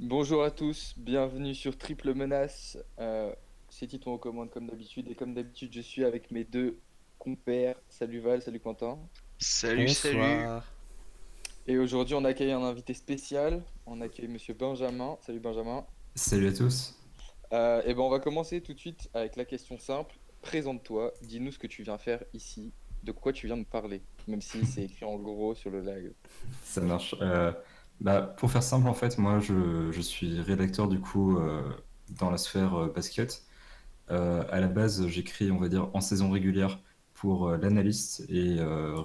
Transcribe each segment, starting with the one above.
Bonjour à tous, bienvenue sur Triple Menace. C'est Titon aux commandes comme d'habitude et comme d'habitude je suis avec mes deux compères. Salut Val, salut Quentin. Salut, salut. Bonsoir. Et aujourd'hui on accueille un invité spécial. On accueille Monsieur Benjamin. Salut Benjamin. Salut à tous. Et ben on va commencer tout de suite avec la question simple. Présente-toi, dis-nous ce que tu viens faire ici, de quoi tu viens de parler, même si c'est écrit en gros sur le live. Ça marche. Pour faire simple, en fait, moi, je suis rédacteur du coup dans la sphère basket. À la base, j'écris, on va dire, en saison régulière pour l'analyste et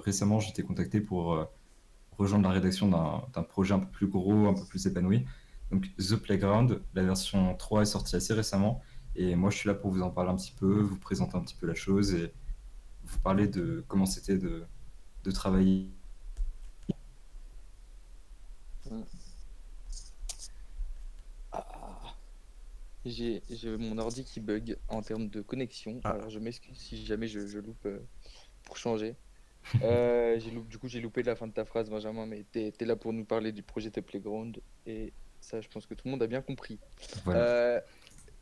récemment, j'ai été contacté pour rejoindre la rédaction d'un projet un peu plus gros, un peu plus épanoui. Donc, The Playground, la version 3 est sortie assez récemment et moi, je suis là pour vous en parler un petit peu, vous présenter un petit peu la chose et vous parler de comment c'était de travailler. Hmm. Ah, j'ai mon ordi qui bug en termes de connexion, Ah, alors je m'excuse si jamais je loupe pour changer. Du coup, j'ai loupé la fin de ta phrase, Benjamin, mais t'es là pour nous parler du projet The Playground, et ça, je pense que tout le monde a bien compris. Voilà. Euh,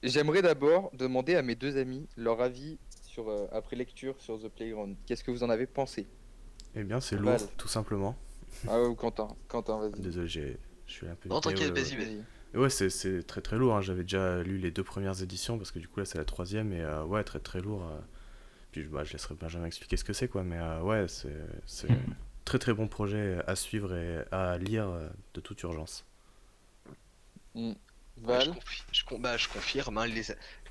J'aimerais d'abord demander à mes deux amis leur avis sur, après lecture sur The Playground. Qu'est-ce que vous en avez pensé? eh bien, c'est lourd, Val. tout simplement. Ah, ou Quentin. Quentin, vas-y. Désolé, je suis un peu Non, vite, mais ouais, t'inquiète, ouais. vas-y, vas-y. Vas-y. Et ouais, c'est très très lourd, hein. J'avais déjà lu les deux premières éditions, parce que du coup, là, c'est la troisième, et ouais, très très lourd. Puis bah, je laisserai Benjamin expliquer ce que c'est, quoi. Mais ouais, c'est très très bon projet à suivre et à lire de toute urgence. Hmm. Ouais, Val. je confirme, hein,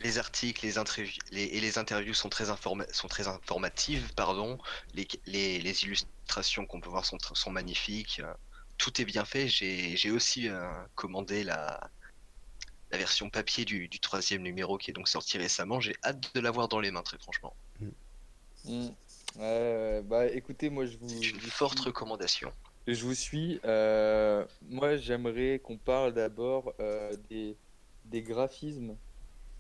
les articles, les interviews sont sont très informatives, pardon. Les illustrations qu'on peut voir sont magnifiques. Tout est bien fait. J'ai aussi commandé la version papier du troisième numéro qui est donc sorti récemment. J'ai hâte de l'avoir dans les mains, très franchement. Mm. Hmm. Bah, écoutez, moi, C'est une forte recommandation. Je vous suis. Moi, j'aimerais qu'on parle d'abord des graphismes.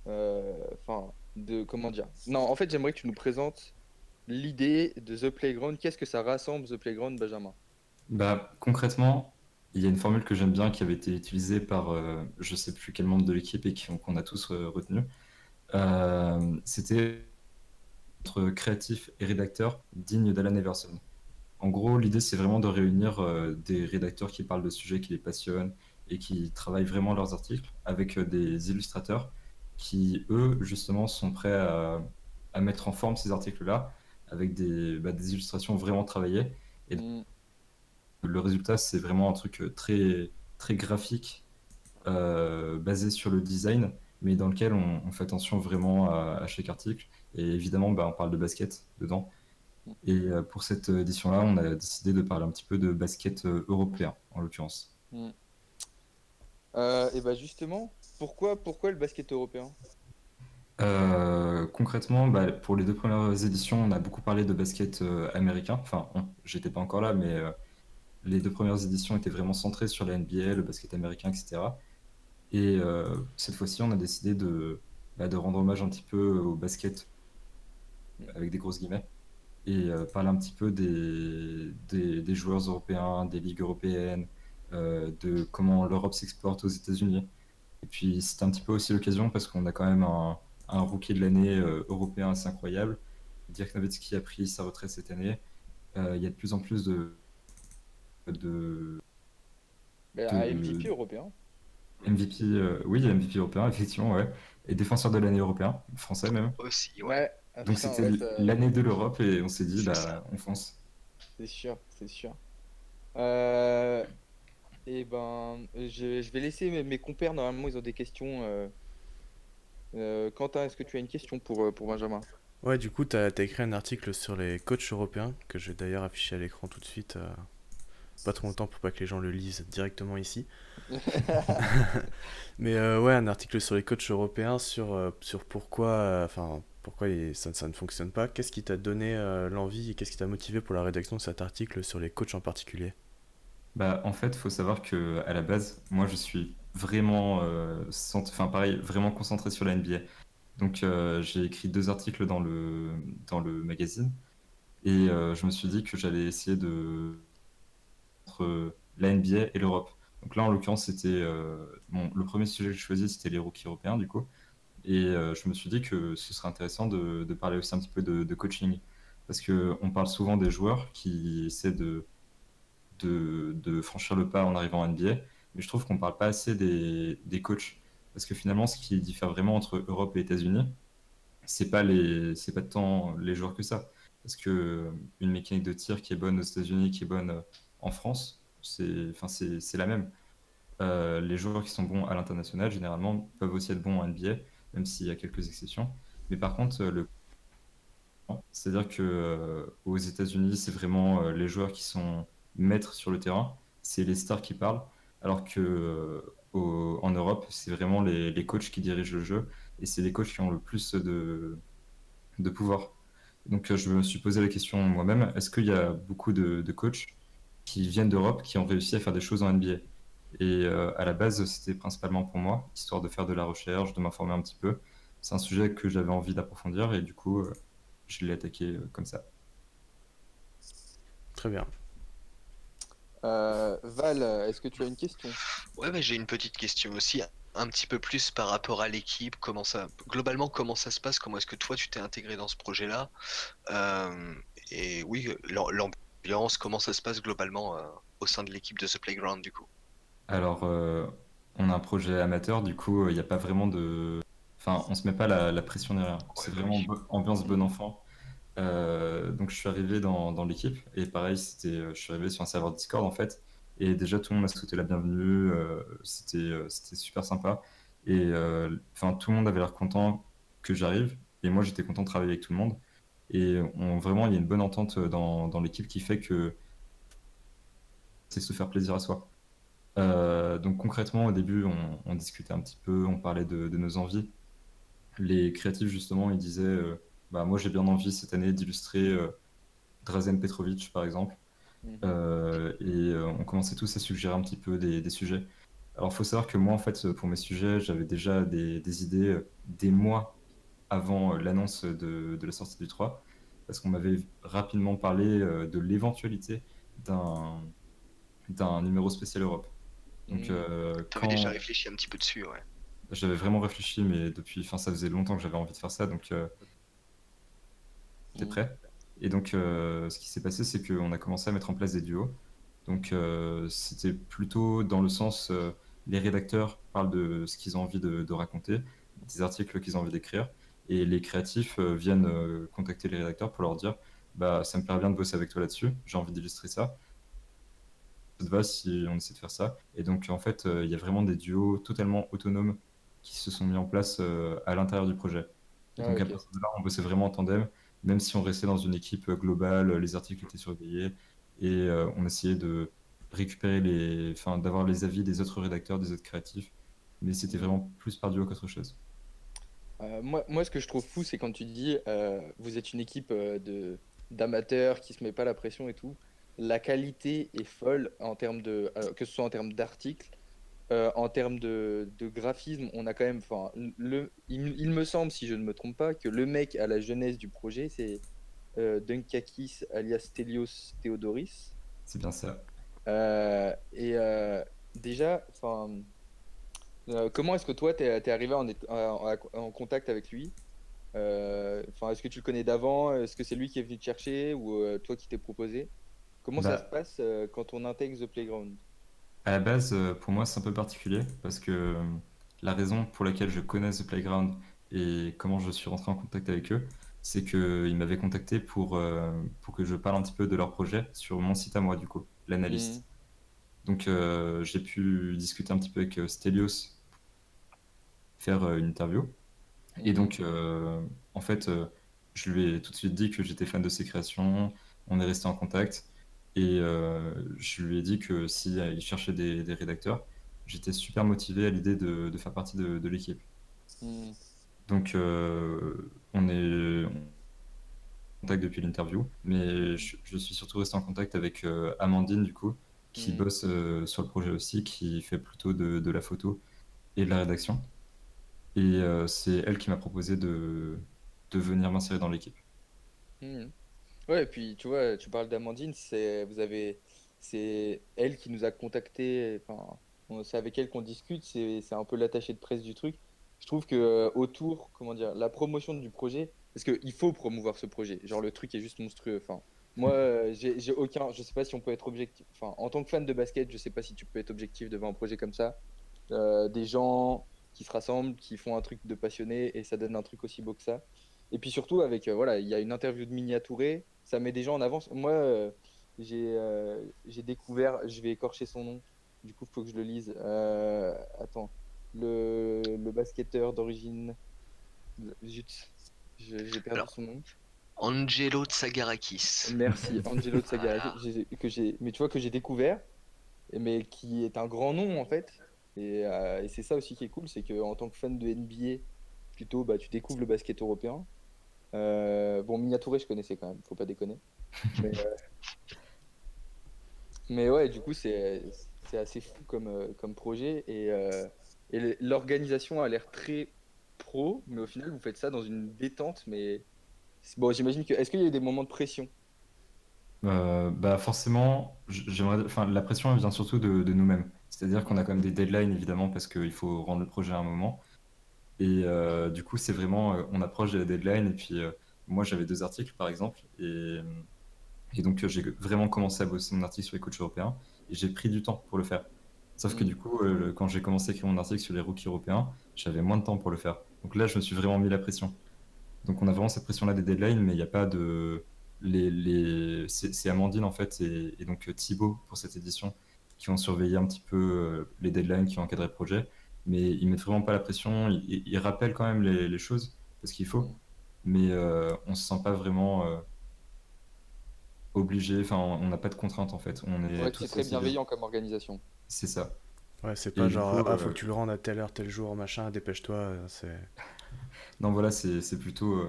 Enfin, de comment dire. Non, en fait, j'aimerais que tu nous présentes l'idée de The Playground. Qu'est-ce que ça rassemble, The Playground, Benjamin? Concrètement, il y a une formule que j'aime bien qui avait été utilisée par je sais plus quel membre de l'équipe et qu'on a tous retenu. C'était entre créatif et rédacteur digne d'Alan Everson. En gros, l'idée c'est vraiment de réunir des rédacteurs qui parlent de sujets qui les passionnent et qui travaillent vraiment leurs articles avec des illustrateurs qui, eux, justement, sont prêts à mettre en forme ces articles-là avec des illustrations vraiment travaillées. Et Hmm, le résultat, c'est vraiment un truc très, très graphique, basé sur le design, mais dans lequel on fait attention vraiment à chaque article. Et évidemment, on parle de basket dedans. Et pour cette édition-là, on a décidé de parler un petit peu de basket européen, en l'occurrence. hmm. Et bah justement, pourquoi le basket européen? Concrètement, pour les deux premières éditions, on a beaucoup parlé de basket américain. Enfin, j'étais pas encore là, mais les deux premières éditions étaient vraiment centrées sur la NBA, le basket américain, etc. Et cette fois-ci, on a décidé de rendre hommage un petit peu au basket avec des grosses guillemets et parler un petit peu des joueurs européens, des ligues européennes, de comment l'Europe s'exporte aux États-Unis. Et puis c'était un petit peu aussi l'occasion parce qu'on a quand même un rookie de l'année européen assez incroyable. Dirk Nowitzki a pris sa retraite cette année. Il y a de plus en plus de, Bah, un de MVP européen. MVP, oui, MVP européen, effectivement, ouais. Et défenseur de l'année européen, français même. Aussi, ouais, Ouais, ah Donc putain, c'était ouais, l'année de l'Europe et on s'est dit, c'est ça. on fonce. c'est sûr, c'est sûr. Euh, et ben, je vais laisser mes compères, normalement, ils ont des questions. Quentin, est-ce que tu as une question pour Benjamin? Ouais, du coup, t'as écrit un article sur les coachs européens, que je vais d'ailleurs afficher à l'écran tout de suite. Pas trop longtemps pour pas que les gens le lisent directement ici. Mais ouais, un article sur les coachs européens, sur pourquoi, pourquoi ça ne fonctionne pas. Qu'est-ce qui t'a donné l'envie et qu'est-ce qui t'a motivé pour la rédaction de cet article sur les coachs en particulier? En fait, il faut savoir que à la base, moi, je suis vraiment, enfin, pareil, vraiment concentré sur la NBA. Donc, j'ai écrit deux articles dans le magazine et je me suis dit que j'allais essayer de entre la NBA et l'Europe. Donc là, en l'occurrence, le premier sujet que je choisis, c'était les rookies européens, du coup. Et je me suis dit que ce serait intéressant de parler aussi un petit peu de coaching. Parce qu'on parle souvent des joueurs qui essaient de franchir le pas en arrivant en NBA, mais je trouve qu'on ne parle pas assez des coachs. Parce que finalement, ce qui diffère vraiment entre Europe et États-Unis, c'est pas tant les joueurs que ça. Parce que une mécanique de tir qui est bonne aux États-Unis, qui est bonne en France, c'est la même. Les joueurs qui sont bons à l'international, généralement, peuvent aussi être bons en NBA, même s'il y a quelques exceptions. Mais par contre, c'est-à-dire que aux États-Unis, c'est vraiment les joueurs qui sont maîtres sur le terrain, c'est les stars qui parlent, alors que en Europe, c'est vraiment les coachs qui dirigent le jeu, et c'est les coachs qui ont le plus de pouvoir. Donc je me suis posé la question moi-même, est-ce qu'il y a beaucoup de coachs qui viennent d'Europe, qui ont réussi à faire des choses en NBA? Et à la base, c'était principalement pour moi, histoire de faire de la recherche, de m'informer un petit peu. C'est un sujet que j'avais envie d'approfondir et du coup, je l'ai attaqué comme ça. Très bien. Val, est-ce que tu as une question? Ouais, bah, j'ai une petite question aussi, un petit peu plus par rapport à l'équipe, globalement, comment ça se passe, comment est-ce que toi tu t'es intégré dans ce projet-là? Euh, et oui, l'ambiance, comment ça se passe globalement au sein de l'équipe de The Playground du coup? Alors, on a un projet amateur, du coup, il n'y a pas vraiment de... Enfin, on se met pas la pression ni rien. Ouais, C'est bah vraiment oui. ambiance bon enfant. Donc je suis arrivé dans l'équipe et pareil, je suis arrivé sur un serveur Discord en fait et déjà tout le monde m'a souhaité la bienvenue, c'était super sympa et enfin tout le monde avait l'air content que j'arrive et moi j'étais content de travailler avec tout le monde et vraiment il y a une bonne entente dans l'équipe qui fait que c'est se faire plaisir à soi. Donc concrètement au début on discutait un petit peu, on parlait de nos envies. Les créatifs justement ils disaient bah moi j'ai bien envie cette année d'illustrer Drazen Petrovic, par exemple. Mhm. On commençait tous à suggérer un petit peu des sujets. Alors, il faut savoir que moi, en fait, pour mes sujets, j'avais déjà des idées des mois avant l'annonce de la sortie du 3, parce qu'on m'avait rapidement parlé de l'éventualité d'un d'un numéro spécial Europe. Donc, Mhm. T'avais déjà quand réfléchi un petit peu dessus, ouais. j'avais vraiment réfléchi, mais depuis, enfin, ça faisait longtemps que j'avais envie de faire ça, donc j'étais Mhm. prêt. Et donc, ce qui s'est passé, c'est qu'on a commencé à mettre en place des duos. Donc, c'était plutôt dans le sens, les rédacteurs parlent de ce qu'ils ont envie de raconter, des articles qu'ils ont envie d'écrire, et les créatifs viennent contacter les rédacteurs pour leur dire, bah, ça me plairait bien de bosser avec toi là-dessus, j'ai envie d'illustrer ça. Ça te va si on essaie de faire ça? Et donc, en fait, il y a vraiment des duos totalement autonomes qui se sont mis en place à l'intérieur du projet. Et Ah, donc, à ok. partir de là, on bossait vraiment en tandem, même si on restait dans une équipe globale, les articles étaient surveillés et on essayait de récupérer enfin, d'avoir les avis des autres rédacteurs, des autres créatifs. Mais c'était Mhm. vraiment plus par duo qu'autre chose. Moi, ce que je trouve fou, c'est quand tu dis vous êtes une équipe d'amateurs qui se met pas la pression et tout. La qualité est folle en termes que ce soit en termes d'articles, en termes de graphisme. On a quand même, enfin, il me semble, si je ne me trompe pas, que le mec à la jeunesse du projet, c'est Dunkakis alias Stelios Theodoris. C'est bien ça. Et déjà, enfin. Comment est-ce que toi, t'es arrivé en contact avec lui? Enfin, est-ce que tu le connais d'avant? Est-ce que c'est lui qui est venu te chercher ou toi qui t'es proposé? Comment ça se Bah, passe quand on intègre The Playground? à la base, pour moi, c'est un peu particulier parce que la raison pour laquelle je connais The Playground et comment je suis rentré en contact avec eux, c'est qu'ils m'avaient contacté pour que je parle un petit peu de leur projet sur mon site à moi, du coup, Mhm. l'analyste. Donc, j'ai pu discuter un petit peu avec Stelios, faire une interview. Et Mhm. donc, en fait, je lui ai tout de suite dit que j'étais fan de ses créations. On est resté en contact. Et je lui ai dit que si il cherchait des rédacteurs, j'étais super motivé à l'idée de faire partie de l'équipe. Mhm. Donc, on est en contact depuis l'interview. Mais je suis surtout resté en contact avec Amandine, du coup, qui Mhm. bosse sur le projet aussi, qui fait plutôt de la photo et de la rédaction. Et c'est elle qui m'a proposé de venir m'insérer dans l'équipe. Mhm. Ouais, et puis tu vois, tu parles d'Amandine, c'est elle qui nous a contacté. Enfin, c'est avec elle qu'on discute, c'est un peu l'attaché de presse du truc. Je trouve que autour, comment dire, la promotion du projet, parce qu'il faut promouvoir ce projet. Genre le truc est juste monstrueux. Enfin, moi, j'ai aucun, je sais pas si on peut être objectif. Enfin, en tant que fan de basket, je sais pas si tu peux être objectif devant un projet comme ça. Des gens qui se rassemblent, qui font un truc de passionné et ça donne un truc aussi beau que ça. Et puis surtout avec, voilà, il y a une interview de Mini Touré, ça met des gens en avance. Moi, j'ai découvert, je vais écorcher son nom, du coup, il faut que je le lise. Attends, le basketteur d'origine, zut, j'ai perdu Alors, son nom. Angelo Tsagarakis. Merci, Angelo Tsagari, Voilà. mais tu vois que j'ai découvert, mais qui est un grand nom en fait. Et c'est ça aussi qui est cool, c'est que en tant que fan de NBA, plutôt, bah, tu découvres le basket européen. Bon, Miniatouré, je connaissais quand même, faut pas déconner. Mais, mais ouais, du coup, c'est assez fou comme projet. Et l'organisation a l'air très pro, mais au final, vous faites ça dans une détente. Mais bon, j'imagine que. Est-ce qu'il y a eu des moments de pression? Bah forcément, enfin, la pression elle vient surtout de nous-mêmes. C'est-à-dire qu'on a quand même des deadlines évidemment parce qu'il faut rendre le projet à un moment. Et du coup, c'est vraiment, on approche de la deadline. Et puis, moi, j'avais 2 articles par exemple. Et donc, j'ai vraiment commencé à bosser mon article sur les coachs européens. Et j'ai pris du temps pour le faire. Sauf que Hmm. du coup, quand j'ai commencé à écrire mon article sur les rookies européens, j'avais moins de temps pour le faire. Donc là, je me suis vraiment mis la pression. Donc on a vraiment cette pression-là des deadlines, mais il n'y a pas de... C'est Amandine en fait et donc Thibaut pour cette édition qui vont surveiller un petit peu les deadlines, qui vont encadrer le projet. Mais ils mettent vraiment pas la pression, ils rappellent quand même les choses parce qu'il faut, Hmm. mais on se sent pas vraiment obligé, enfin on n'a pas de contraintes en fait, on est Ouais, c'est tous très motivés, bienveillant comme organisation. c'est ça. Ouais, c'est pas Et du genre, coup, ah, faut que tu le rendes à telle heure, tel jour, machin, dépêche-toi. C'est. non, voilà, c'est plutôt.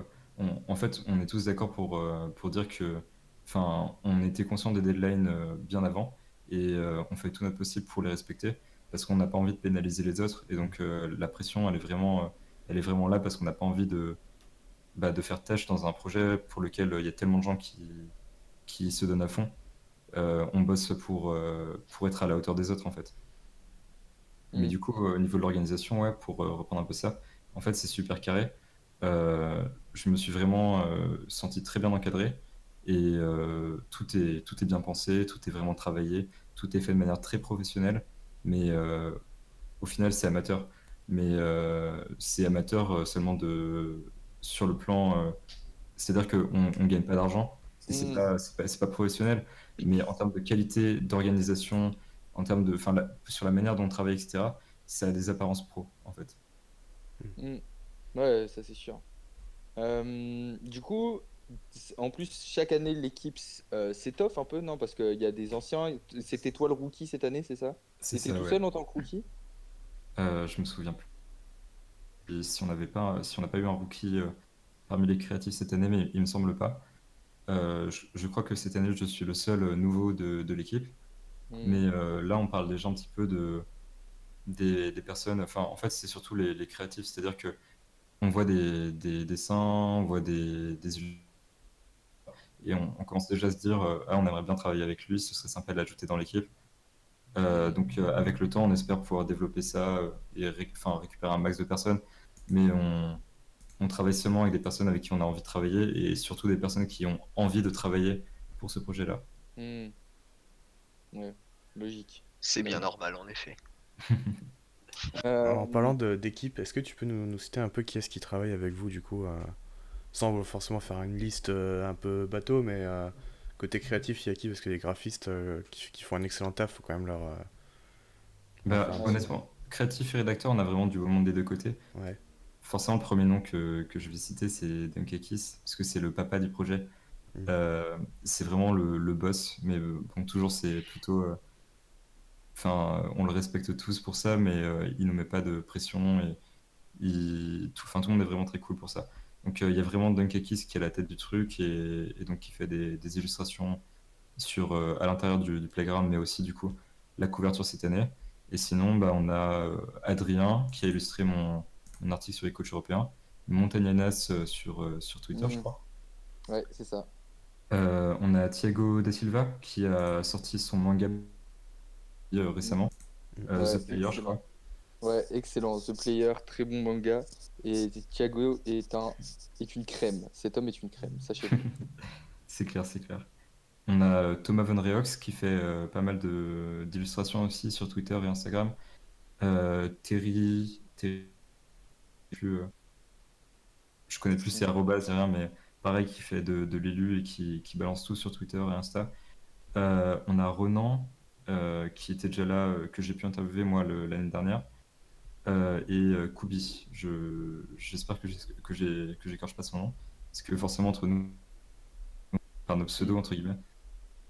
En fait, on est tous d'accord pour dire que, enfin, on était conscient des deadlines bien avant et on fait tout notre possible pour les respecter parce qu'on n'a pas envie de pénaliser les autres et donc la pression, elle est vraiment là parce qu'on n'a pas envie de faire tâche dans un projet pour lequel il y a tellement de gens qui se donnent à fond. On bosse pour être à la hauteur des autres en fait. Mais Hmm. du coup, au niveau de l'organisation, ouais, pour reprendre un peu ça, en fait, c'est super carré. Je me suis vraiment senti très bien encadré et tout est bien pensé, tout est vraiment travaillé, tout est fait de manière très professionnelle. Mais au final, c'est amateur. Mais c'est amateur seulement sur le plan. C'est-à-dire qu'on ne gagne pas d'argent et Hmm. c'est pas professionnel. Mais en termes de qualité, d'organisation, en termes de, enfin, sur la manière dont on travaille, etc., ça a des apparences pro, en fait. Hmm. Ouais, ça c'est sûr. Du coup, en plus, chaque année, l'équipe s'étoffe un peu, non? Parce qu'il y a des anciens. C'était toi le rookie cette année, c'est ça? C'est T'étais ça, tout ouais. seul en tant que rookie? Je me souviens plus. Et si on n'a pas eu un rookie parmi les créatifs cette année, mais il me semble pas. Je crois que cette année, je suis le seul nouveau de l'équipe. Hmm. Mais là, on parle déjà un petit peu des personnes. Enfin, en fait, c'est surtout les créatifs. C'est-à-dire que on voit des dessins, on voit des et on commence déjà à se dire ah, on aimerait bien travailler avec lui, ce serait sympa de l'ajouter dans l'équipe. Hmm. Donc, avec le temps, on espère pouvoir développer ça et enfin, récupérer un max de personnes. Mais on travaille seulement avec des personnes avec qui on a envie de travailler et surtout des personnes qui ont envie de travailler pour ce projet-là. Hmm. Ouais, logique, C'est bien j'imagine. normal, en effet. En Euh, parlant d'équipe, est-ce que tu peux nous citer un peu qui est-ce qui travaille avec vous du coup, sans forcément faire une liste un peu bateau, mais côté créatif, il y a qui? Parce que les graphistes qui font un excellent taf, faut quand même leur faire Bah, un petit. ouais. honnêtement, créatif et rédacteur, on a vraiment du beau monde des deux côtés. Ouais. Forcément, le premier nom que je vais citer, c'est Dunkekis, parce que c'est le papa du projet. Mm. C'est vraiment le boss, mais bon, toujours, c'est plutôt. Enfin, on le respecte tous pour ça, mais il ne met pas de pression et enfin, tout le monde est vraiment très cool pour ça. Donc, il y a vraiment Dunkekis qui est à la tête du truc et donc qui fait des illustrations à l'intérieur du playground, mais aussi du coup la couverture cette année. Et sinon, bah, on a Adrien qui a illustré mon article sur les coachs européens, Montagnanas sur Twitter, je Hmm. crois. Ouais, c'est ça. On a Thiago da Silva qui a sorti son manga récemment. Ouais, The Player, je excellent. crois. Ouais, excellent. The Player, très bon manga. Et Thiago est une crème. Cet homme est une crème, sachez-le. C'est clair, c'est clair. On a Thomas Von Reox qui fait pas mal d'illustrations aussi sur Twitter et Instagram. Terry, plus, je connais plus ses Mm. arrobas et rien, mais pareil, qui fait de l'élu et qui balance tout sur Twitter et Insta. On a Ronan, qui était déjà là, que j'ai pu interviewer moi l'année dernière, et Kubi. J'espère que j'écorche pas son nom, parce que forcément entre nous, enfin nos pseudos Mm. entre guillemets.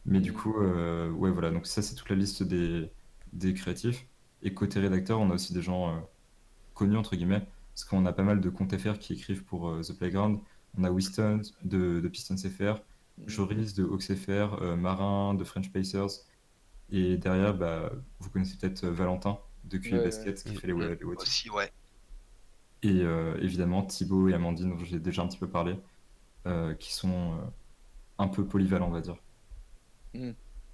Mais du Mm. coup, ouais, voilà. Donc ça, c'est toute la liste des créatifs. Et côté rédacteur, on a aussi des gens connus, entre guillemets, parce qu'on a pas mal de comptes FR qui écrivent pour The Playground. On a Winston de Pistons FR, Mm. Joris de Hawks FR, Marin de French Pacers. Et derrière, bah, vous connaissez peut-être Valentin de Ouais, QE ouais. Basket qui Mm. fait les What If. Aussi, ouais. Et évidemment, Thibaut et Amandine, dont j'ai déjà un petit peu parlé, qui sont un peu polyvalents, on va dire. Mm.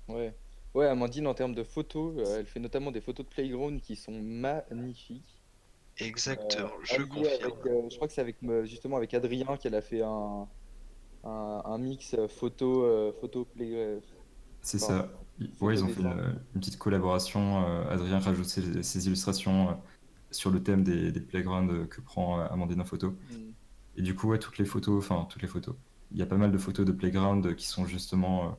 Ouais. Ouais, Amandine, en termes de photos, elle fait notamment des photos de playground qui sont magnifiques. Exacteur, je Allié avec, confirme. je crois que c'est avec justement avec Adrien qu'elle a fait un mix photo play, C'est enfin, ça. Ouais, photo ils ont fait dessin. une petite collaboration. Adrien rajoute ses illustrations sur le thème des playgrounds que prend Amandine en photo. Mm. Et du coup, ouais, toutes les photos. Il y a pas mal de photos de playground qui sont justement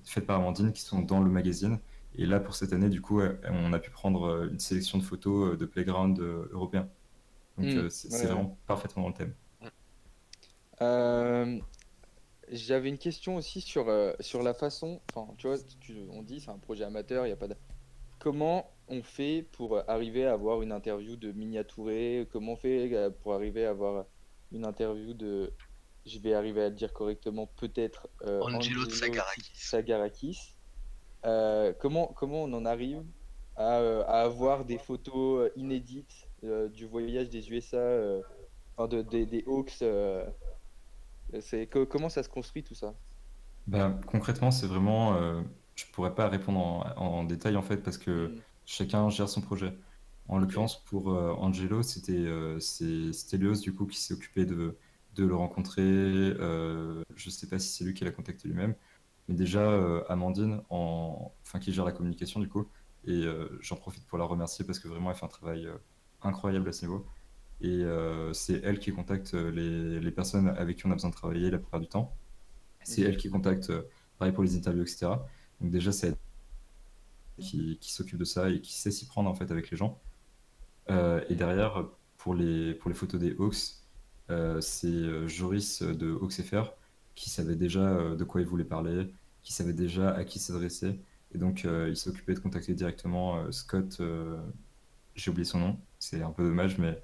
faites par Amandine, qui sont dans le magazine. Et là, pour cette année, du coup, ouais, on a pu prendre une sélection de photos de playground européens. Donc, Mm. c'est Ouais, ouais. vraiment parfaitement dans le thème. Euh, J'avais une question aussi sur la façon, enfin, tu vois, on dit c'est un projet amateur, il y a pas de... Comment on fait pour arriver à avoir une interview de Minia Touré? Comment on fait pour arriver à avoir une interview de, je vais arriver à le dire correctement, peut-être Angelo Angelo Tsagarakis. Tsagarakis? Comment on en arrive à avoir des photos inédites du voyage des USA, enfin des Hawks? Comment ça se construit tout ça? Bah, concrètement, c'est vraiment. Je pourrais pas répondre en détail en fait parce que Hmm, chacun gère son projet. En ok. l'occurrence, pour Angelo, c'est Stelios du coup qui s'est occupé de le rencontrer. Je sais pas si c'est lui qui l'a contacté lui-même, mais déjà Amandine, enfin qui gère la communication du coup, et j'en profite pour la remercier parce que vraiment elle fait un travail incroyable à ce niveau. Et c'est elle qui contacte les personnes avec qui on a besoin de travailler la plupart du temps. C'est elle Mhm, qui contacte, pareil pour les interviews, etc. Donc déjà, c'est elle qui s'occupe de ça et qui sait s'y prendre en fait avec les gens. Et mhm, derrière, pour les photos des Hawks, c'est Joris de Hawks FR qui savait déjà de quoi il voulait parler, qui savait déjà à qui s'adresser. Et donc, il s'occupait de contacter directement Scott, j'ai oublié son nom, c'est un peu dommage, mais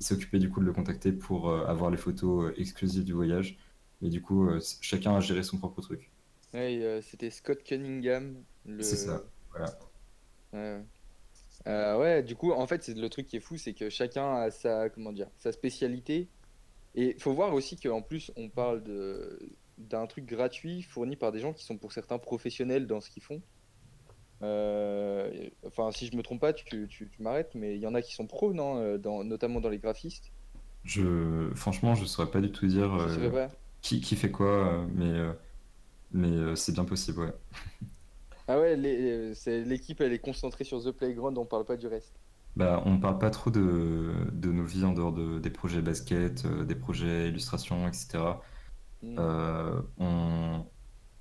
il s'occupait du coup de le contacter pour avoir les photos exclusives du voyage. Et du coup, chacun a géré son propre truc. ouais, c'était Scott Cunningham, C'est ça, voilà. ouais. Ouais, du coup, en fait, c'est le truc qui est fou, c'est que chacun a sa, comment dire, sa spécialité. Et il faut voir aussi qu'en plus, on parle d'un truc gratuit fourni par des gens qui sont pour certains professionnels dans ce qu'ils font. Enfin, si je me trompe pas, tu m'arrêtes, mais il y en a qui sont pros, non? Notamment dans les graphistes. Franchement, je saurais pas du tout dire Tu saurais pas? qui fait quoi, mais c'est bien possible, ouais. Ah ouais, l'équipe, elle est concentrée sur The Playground, on parle pas du reste. Bah, on parle pas trop de nos vies en dehors des projets basket, des projets illustration, etc. Hmm.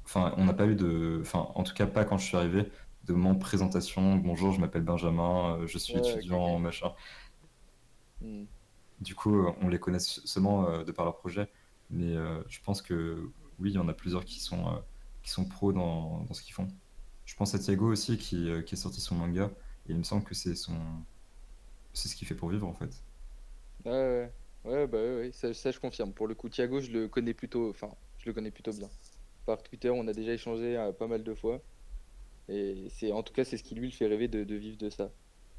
Enfin, on n'a pas eu enfin, en tout cas pas quand je suis arrivé, de moment de présentation. Bonjour, je m'appelle Benjamin, je suis Ouais, ok, étudiant, ok. machin. Hmm. Du coup, on les connaît seulement de par leur projet. Mais je pense que oui, il y en a plusieurs qui sont pros dans ce qu'ils font. Je pense à Thiago aussi qui a sorti son manga. Et il me semble que c'est ce qu'il fait pour vivre en fait. Ouais, ouais, ouais, bah ouais, ouais, ça, je confirme. Pour le coup, Thiago, je le connais plutôt, enfin, je le connais plutôt bien. Par Twitter, on a déjà échangé pas mal de fois. Et en tout cas, c'est ce qui lui le fait rêver de vivre de ça,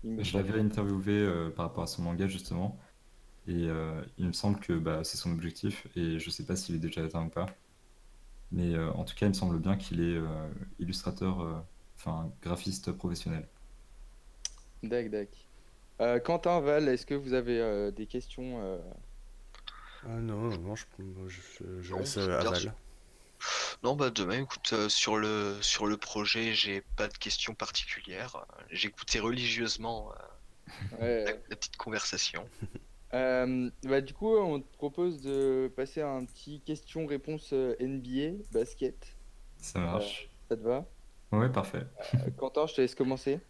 il me Je semble. l'avais interviewé par rapport à son manga justement. Et il me semble que bah, c'est son objectif. Et je sais pas s'il est déjà atteint ou pas. Mais en tout cas, il me semble bien qu'il est illustrateur, enfin graphiste professionnel. Dac. Quentin, Val, est-ce que vous avez des questions Ah non, non, je Non, laisse perso- Aval. non, bah demain, écoute, sur le projet, j'ai pas de questions particulières. J'ai écouté religieusement Ouais. la petite conversation. Bah, du coup, on te propose de passer à un petit question-réponse NBA, basket. Ça Euh, marche. Ça te va? Ouais, parfait. Quentin, je te laisse commencer.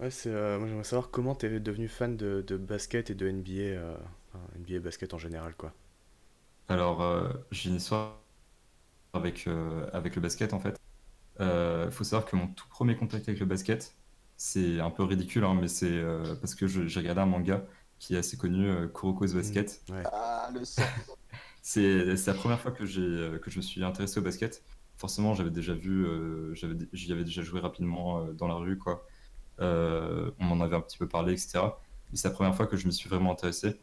Ouais, moi j'aimerais savoir comment t'es devenu fan de basket et de NBA, enfin, NBA basket en général, quoi. Alors, j'ai une histoire avec le basket, en fait. Il faut savoir que mon tout premier contact avec le basket, c'est un peu ridicule, hein, mais c'est parce que j'ai regardé un manga qui est assez connu, Kuroko's Hmm, Basket. ouais. Ah, le sang. C'est la première fois que je me suis intéressé au basket. Forcément, j'avais déjà vu, j'y avais déjà joué rapidement dans la rue, quoi. On m'en avait un petit peu parlé, etc. Mais c'est la première fois que je m'y suis vraiment intéressé.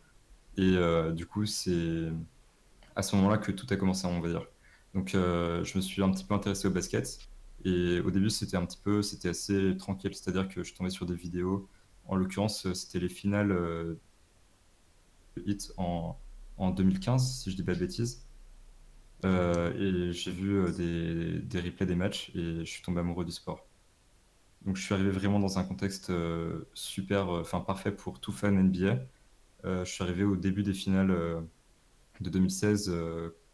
Et du coup, c'est à ce moment-là que tout a commencé, on va dire. Donc, je me suis un petit peu intéressé au basket. Et au début, c'était assez tranquille. C'est-à-dire que je tombais sur des vidéos. En l'occurrence, c'était les finales de Hit en 2015, si je dis pas de bêtises. Et j'ai vu des replays des matchs et je suis tombé amoureux du sport. Donc, je suis arrivé vraiment dans un contexte super, enfin parfait pour tout fan NBA. Je suis arrivé au début des finales de 2016,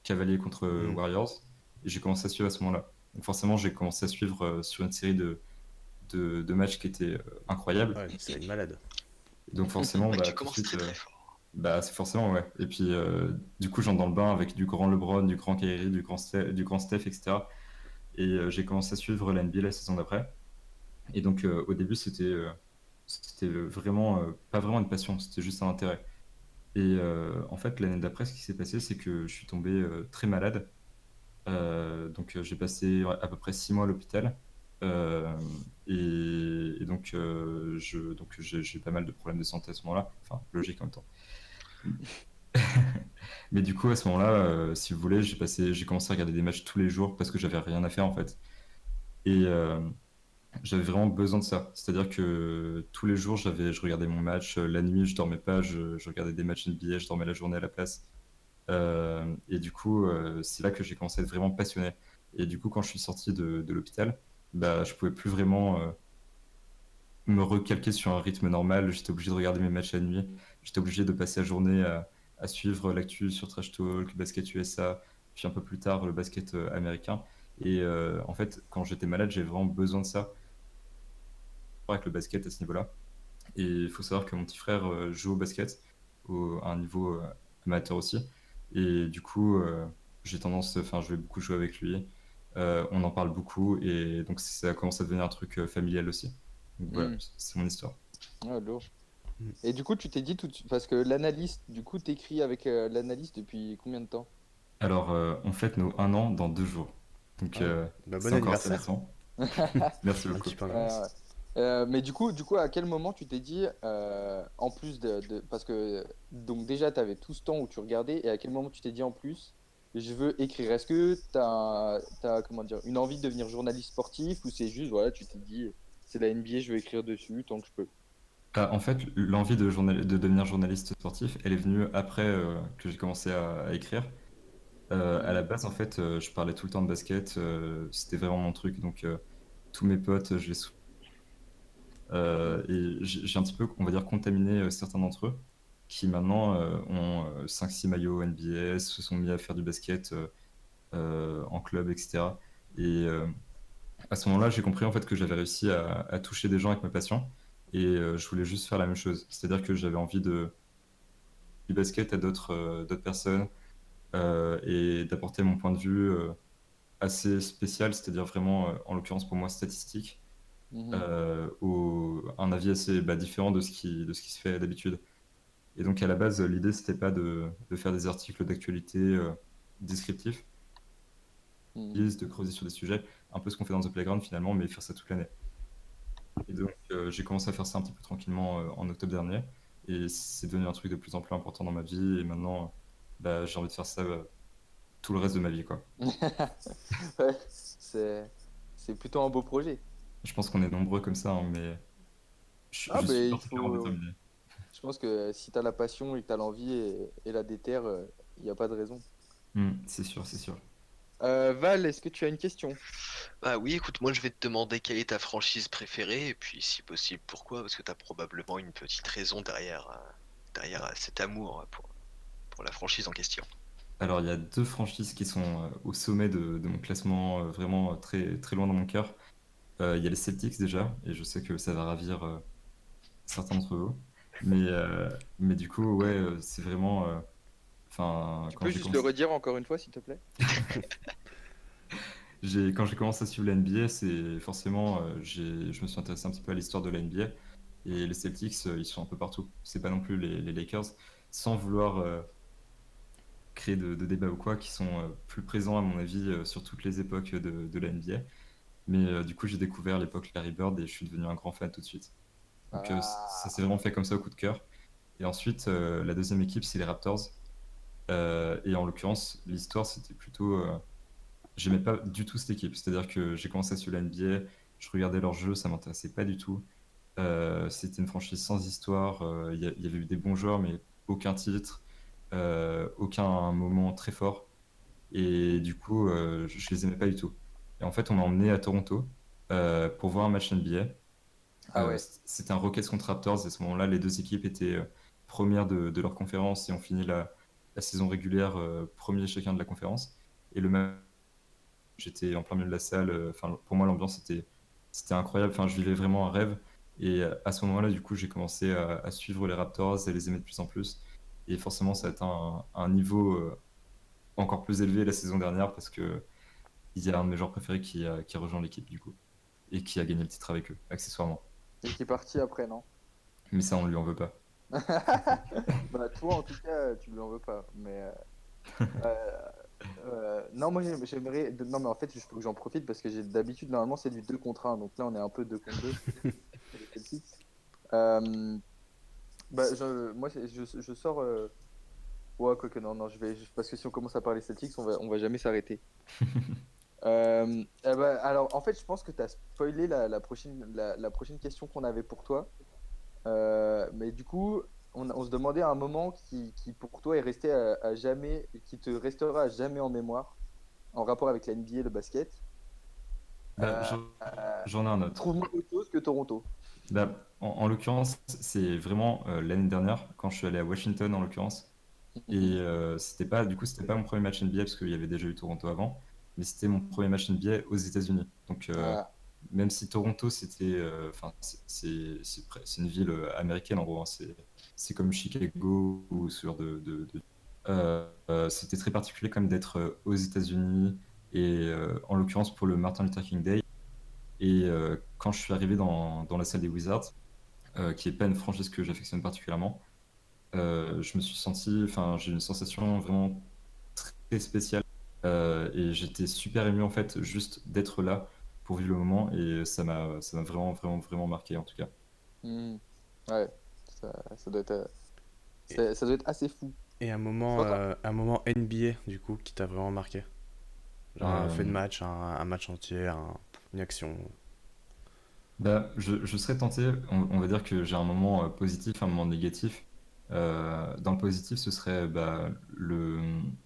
Cavaliers contre Hmm. Warriors, et j'ai commencé à suivre à ce moment-là. Donc forcément, j'ai commencé à suivre sur une série de matchs qui étaient incroyables. Ouais, une série de malades. Et donc forcément, Ouais, bah, tu tout de commences suite, très très fort. bah, c'est forcément, ouais. Et puis, du coup, j'entre dans le bain avec du grand LeBron, du grand Kyrie, du grand Steph, etc. Et j'ai commencé à suivre la NBA la saison d'après. Et donc, au début, c'était vraiment, pas vraiment une passion, c'était juste un intérêt. Et en fait, l'année d'après, ce qui s'est passé, c'est que je suis tombé très malade. Donc j'ai passé à peu près 6 mois à l'hôpital. Euh, et donc, j'ai eu pas mal de problèmes de santé à ce moment-là. Enfin, logique en même temps. Mais du coup, à ce moment-là, si vous voulez, j'ai commencé à regarder des matchs tous les jours parce que j'avais rien à faire en fait. Et j'avais vraiment besoin de ça. C'est-à-dire que tous les jours, je regardais mon match. La nuit, je dormais pas. Je regardais des matchs NBA. Je dormais la journée à la place. Et du coup, c'est là que j'ai commencé à être vraiment passionné. Et du coup, quand je suis sorti de l'hôpital, bah, je pouvais plus vraiment me recalquer sur un rythme normal. J'étais obligé de regarder mes matchs la nuit. J'étais obligé de passer la journée à suivre l'actu sur Trash Talk, Basket USA, puis un peu plus tard le basket américain. Et en fait, quand j'étais malade, j'ai vraiment besoin de ça avec le basket à ce niveau-là. Et il faut savoir que mon petit frère joue au basket à un niveau amateur aussi. Et du coup, enfin, je vais beaucoup jouer avec lui. On en parle beaucoup et donc ça a commencé à devenir un truc familial aussi. Donc voilà, Hmm. c'est mon histoire. Ah, lourd. Hmm. Et du coup, tu t'es dit tout de suite, parce que l'analyste, du coup, t'écris avec l'analyste depuis combien de temps? Alors, on fête nos 1 an dans 2 jours. Donc, Ah, bah, bon c'est encore assez anniversaire. récent. Merci Un beaucoup. petit peu en Ouais. avance. Mais du coup, à quel moment tu t'es dit, en plus parce que, donc déjà, tu avais tout ce temps où tu regardais, et à quel moment tu t'es dit en plus, je veux écrire? Est-ce que t'as, comment dire, une envie de devenir journaliste sportif, ou c'est juste, voilà, tu t'es dit, c'est la NBA, je veux écrire dessus tant que je peux? En fait, l'envie de devenir journaliste sportif, elle est venue après que j'ai commencé à écrire. À la Mhm. base, en fait, je parlais tout le temps de basket. C'était vraiment mon truc. Donc, tous mes potes, et j'ai un petit peu, on va dire, contaminé certains d'entre eux qui maintenant ont 5-6 maillots NBA, se sont mis à faire du basket en club, etc. Et à ce moment-là, j'ai compris en fait que j'avais réussi à toucher des gens avec ma passion et je voulais juste faire la même chose. C'est-à-dire que j'avais envie du basket à d'autres personnes et d'apporter mon point de vue assez spécial, c'est-à-dire vraiment, en l'occurrence pour moi, statistique, Mhm. un avis assez différent de ce qui se fait d'habitude. Et donc à la base, l'idée, c'était pas de faire des articles d'actualité descriptifs, Mhm. de creuser sur des sujets, un peu ce qu'on fait dans The Playground finalement, mais faire ça toute l'année. Et donc j'ai commencé à faire ça un petit peu tranquillement en octobre dernier, et c'est devenu un truc de plus en plus important dans ma vie, et maintenant, bah, j'ai envie de faire ça tout le reste de ma vie, quoi. Ouais, c'est, c'est plutôt un beau projet. Je pense qu'on est nombreux comme ça, hein, mais Ah, Je suis ben il particulièrement faut. déterminé. Je pense que si t'as la passion et que t'as l'envie et la déterre, il n'y a pas de raison. C'est sûr, c'est sûr. Val, est-ce que tu as une question? Bah oui, écoute, moi je vais te demander quelle est ta franchise préférée, et puis si possible, pourquoi, parce que t'as probablement une petite raison derrière cet amour pour la franchise en question. Alors, il y a deux franchises qui sont au sommet de mon classement, vraiment très, très loin dans mon cœur. Il y a les Celtics déjà, et je sais que ça va ravir certains d'entre vous. Mais du coup, ouais, c'est vraiment. Enfin, Tu peux juste le redire encore une fois, s'il te plaît? quand j'ai commencé à suivre la NBA, c'est forcément, je me suis intéressé un petit peu à l'histoire de la NBA. Et les Celtics, ils sont un peu partout. C'est pas non plus les Lakers, sans vouloir créer de débat ou quoi, qui sont plus présents, à mon avis, sur toutes les époques de la NBA. Mais du coup, j'ai découvert l'époque Larry Bird et je suis devenu un grand fan tout de suite. Donc ça s'est Ah, vraiment fait comme ça au coup de cœur. Et ensuite, la deuxième équipe, c'est les Raptors. Et en l'occurrence, l'histoire, c'était plutôt. J'aimais pas du tout cette équipe. C'est-à-dire que j'ai commencé à suivre la NBA, je regardais leurs jeux, ça m'intéressait pas du tout. C'était une franchise sans histoire. Il y avait eu des bons joueurs, mais aucun titre, aucun moment très fort. Et du coup, je les aimais pas du tout. Et en fait, on m'a emmené à Toronto pour voir un match NBA. ah ouais. C'était un Rockets contre Raptors. Et à ce moment-là, les deux équipes étaient premières de leur conférence et ont fini la saison régulière premier chacun de la conférence. Et le match, j'étais en plein milieu de la salle. Enfin, pour moi, l'ambiance c'était incroyable. Enfin, je vivais vraiment un rêve. Et à ce moment-là, du coup, j'ai commencé à suivre les Raptors et les aimer de plus en plus. Et forcément, ça a atteint un niveau encore plus élevé la saison dernière parce que il y a un de mes joueurs préférés qui a rejoint l'équipe du coup et qui a gagné le titre avec eux, accessoirement. Et qui est parti après, non? Mais ça, on ne lui en veut pas. Bah, toi, en tout cas, tu lui en veux pas. Mais euh, non, moi, j'aimerais. Non, mais en fait, je peux que j'en profite parce que j'ai d'habitude, normalement, c'est du 2 contre un. Donc là, on est un peu 2 contre 2 pour les Celtics. Euh, Bah, moi, je sors. Ouais, quoi que non, non, parce que si on commence à parler Celtics, on va jamais s'arrêter. Eh ben, alors, en fait, je pense que tu as spoilé la prochaine question qu'on avait pour toi. Mais du coup, on se demandait à un moment qui pour toi est resté à jamais, qui te restera à jamais en mémoire, en rapport avec la NBA et le basket. Bah, Euh, euh, j'en ai un autre. Trouve-moi autre chose que Toronto. Bah, en l'occurrence, c'est vraiment l'année dernière, quand je suis allé à Washington, en l'occurrence. Et Mhm. c'était pas mon premier match NBA parce qu'il y avait déjà eu Toronto avant, mais c'était mon premier match NBA aux États-Unis. Donc, Ah, même si Toronto, c'était, enfin, c'est une ville américaine en gros, hein, c'est comme Chicago ou ce genre c'était très particulier comme d'être aux États-Unis et en l'occurrence pour le Martin Luther King Day. Et quand je suis arrivé dans la salle des Wizards, qui est pas une franchise que j'affectionne particulièrement, je me suis senti, enfin, j'ai eu une sensation vraiment très spéciale et j'étais super ému en fait juste d'être là pour vivre le moment et ça m'a vraiment, vraiment, vraiment marqué en tout cas. hmm. Ouais, ça doit être, Et, ça doit être assez fou. et Enfin, un moment NBA, du coup, qui t'a vraiment marqué. Genre un fait de Euh, match, un match entier, une action. Bah, je serais tenté, on va dire que j'ai un moment positif, un moment négatif. Dans le positif, ce serait bah,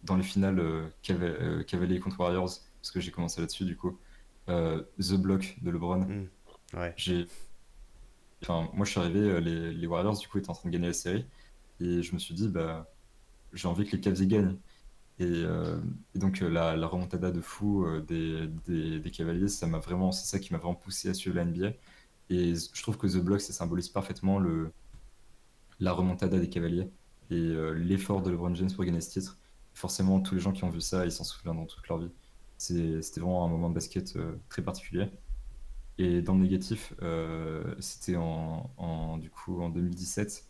dans les finales Cavaliers contre Warriors, parce que j'ai commencé là-dessus du coup. The Block de LeBron. Hmm. Ouais. J'ai, enfin, moi je suis arrivé, les Warriors du coup étaient en train de gagner la série, et je me suis dit, bah, j'ai envie que les Cavs y gagnent. Et donc la remontada de fou des Cavaliers, c'est ça qui m'a vraiment poussé à suivre la NBA. Et je trouve que The Block, ça symbolise parfaitement la remontada des Cavaliers et l'effort de LeBron James pour gagner ce titre. Forcément, tous les gens qui ont vu ça, ils s'en souviendront toute leur vie. C'était vraiment un moment de basket très particulier. Et dans le négatif, c'était du coup, en 2017.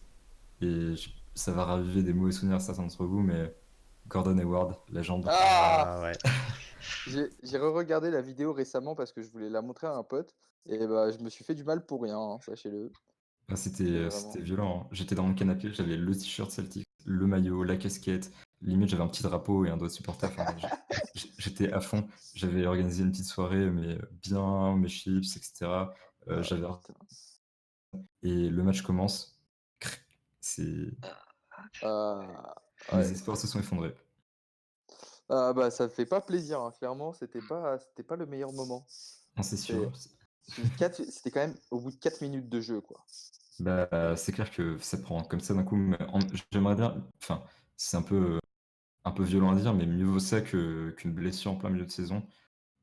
Et ça va raviver des mauvais souvenirs à certains d'entre vous, mais Gordon Hayward, légende. ah, Ah ouais. j'ai re-regardé la vidéo récemment parce que je voulais la montrer à un pote et bah je me suis fait du mal pour rien, hein, sachez-le. Ah, C'est c'était vraiment. violent, hein. J'étais dans mon canapé, j'avais le t-shirt Celtic, le maillot, la casquette. Limite, j'avais un petit drapeau et un doigt de supporter. Enfin, j'étais à fond. J'avais organisé une petite soirée, mais bien, mes chips, etc. Ah, J'avais putain. et le match commence. C'est... Ah, Les ouais. espoirs se sont effondrés. Ah, bah, ça fait pas plaisir, hein. Clairement, c'était pas le meilleur moment. Non, c'est sûr. C'était quand même au bout de 4 minutes de jeu, quoi. Bah, c'est clair que ça prend comme ça d'un coup. Mais j'aimerais bien. Enfin, c'est un peu violent à dire, mais mieux vaut ça qu'une blessure en plein milieu de saison.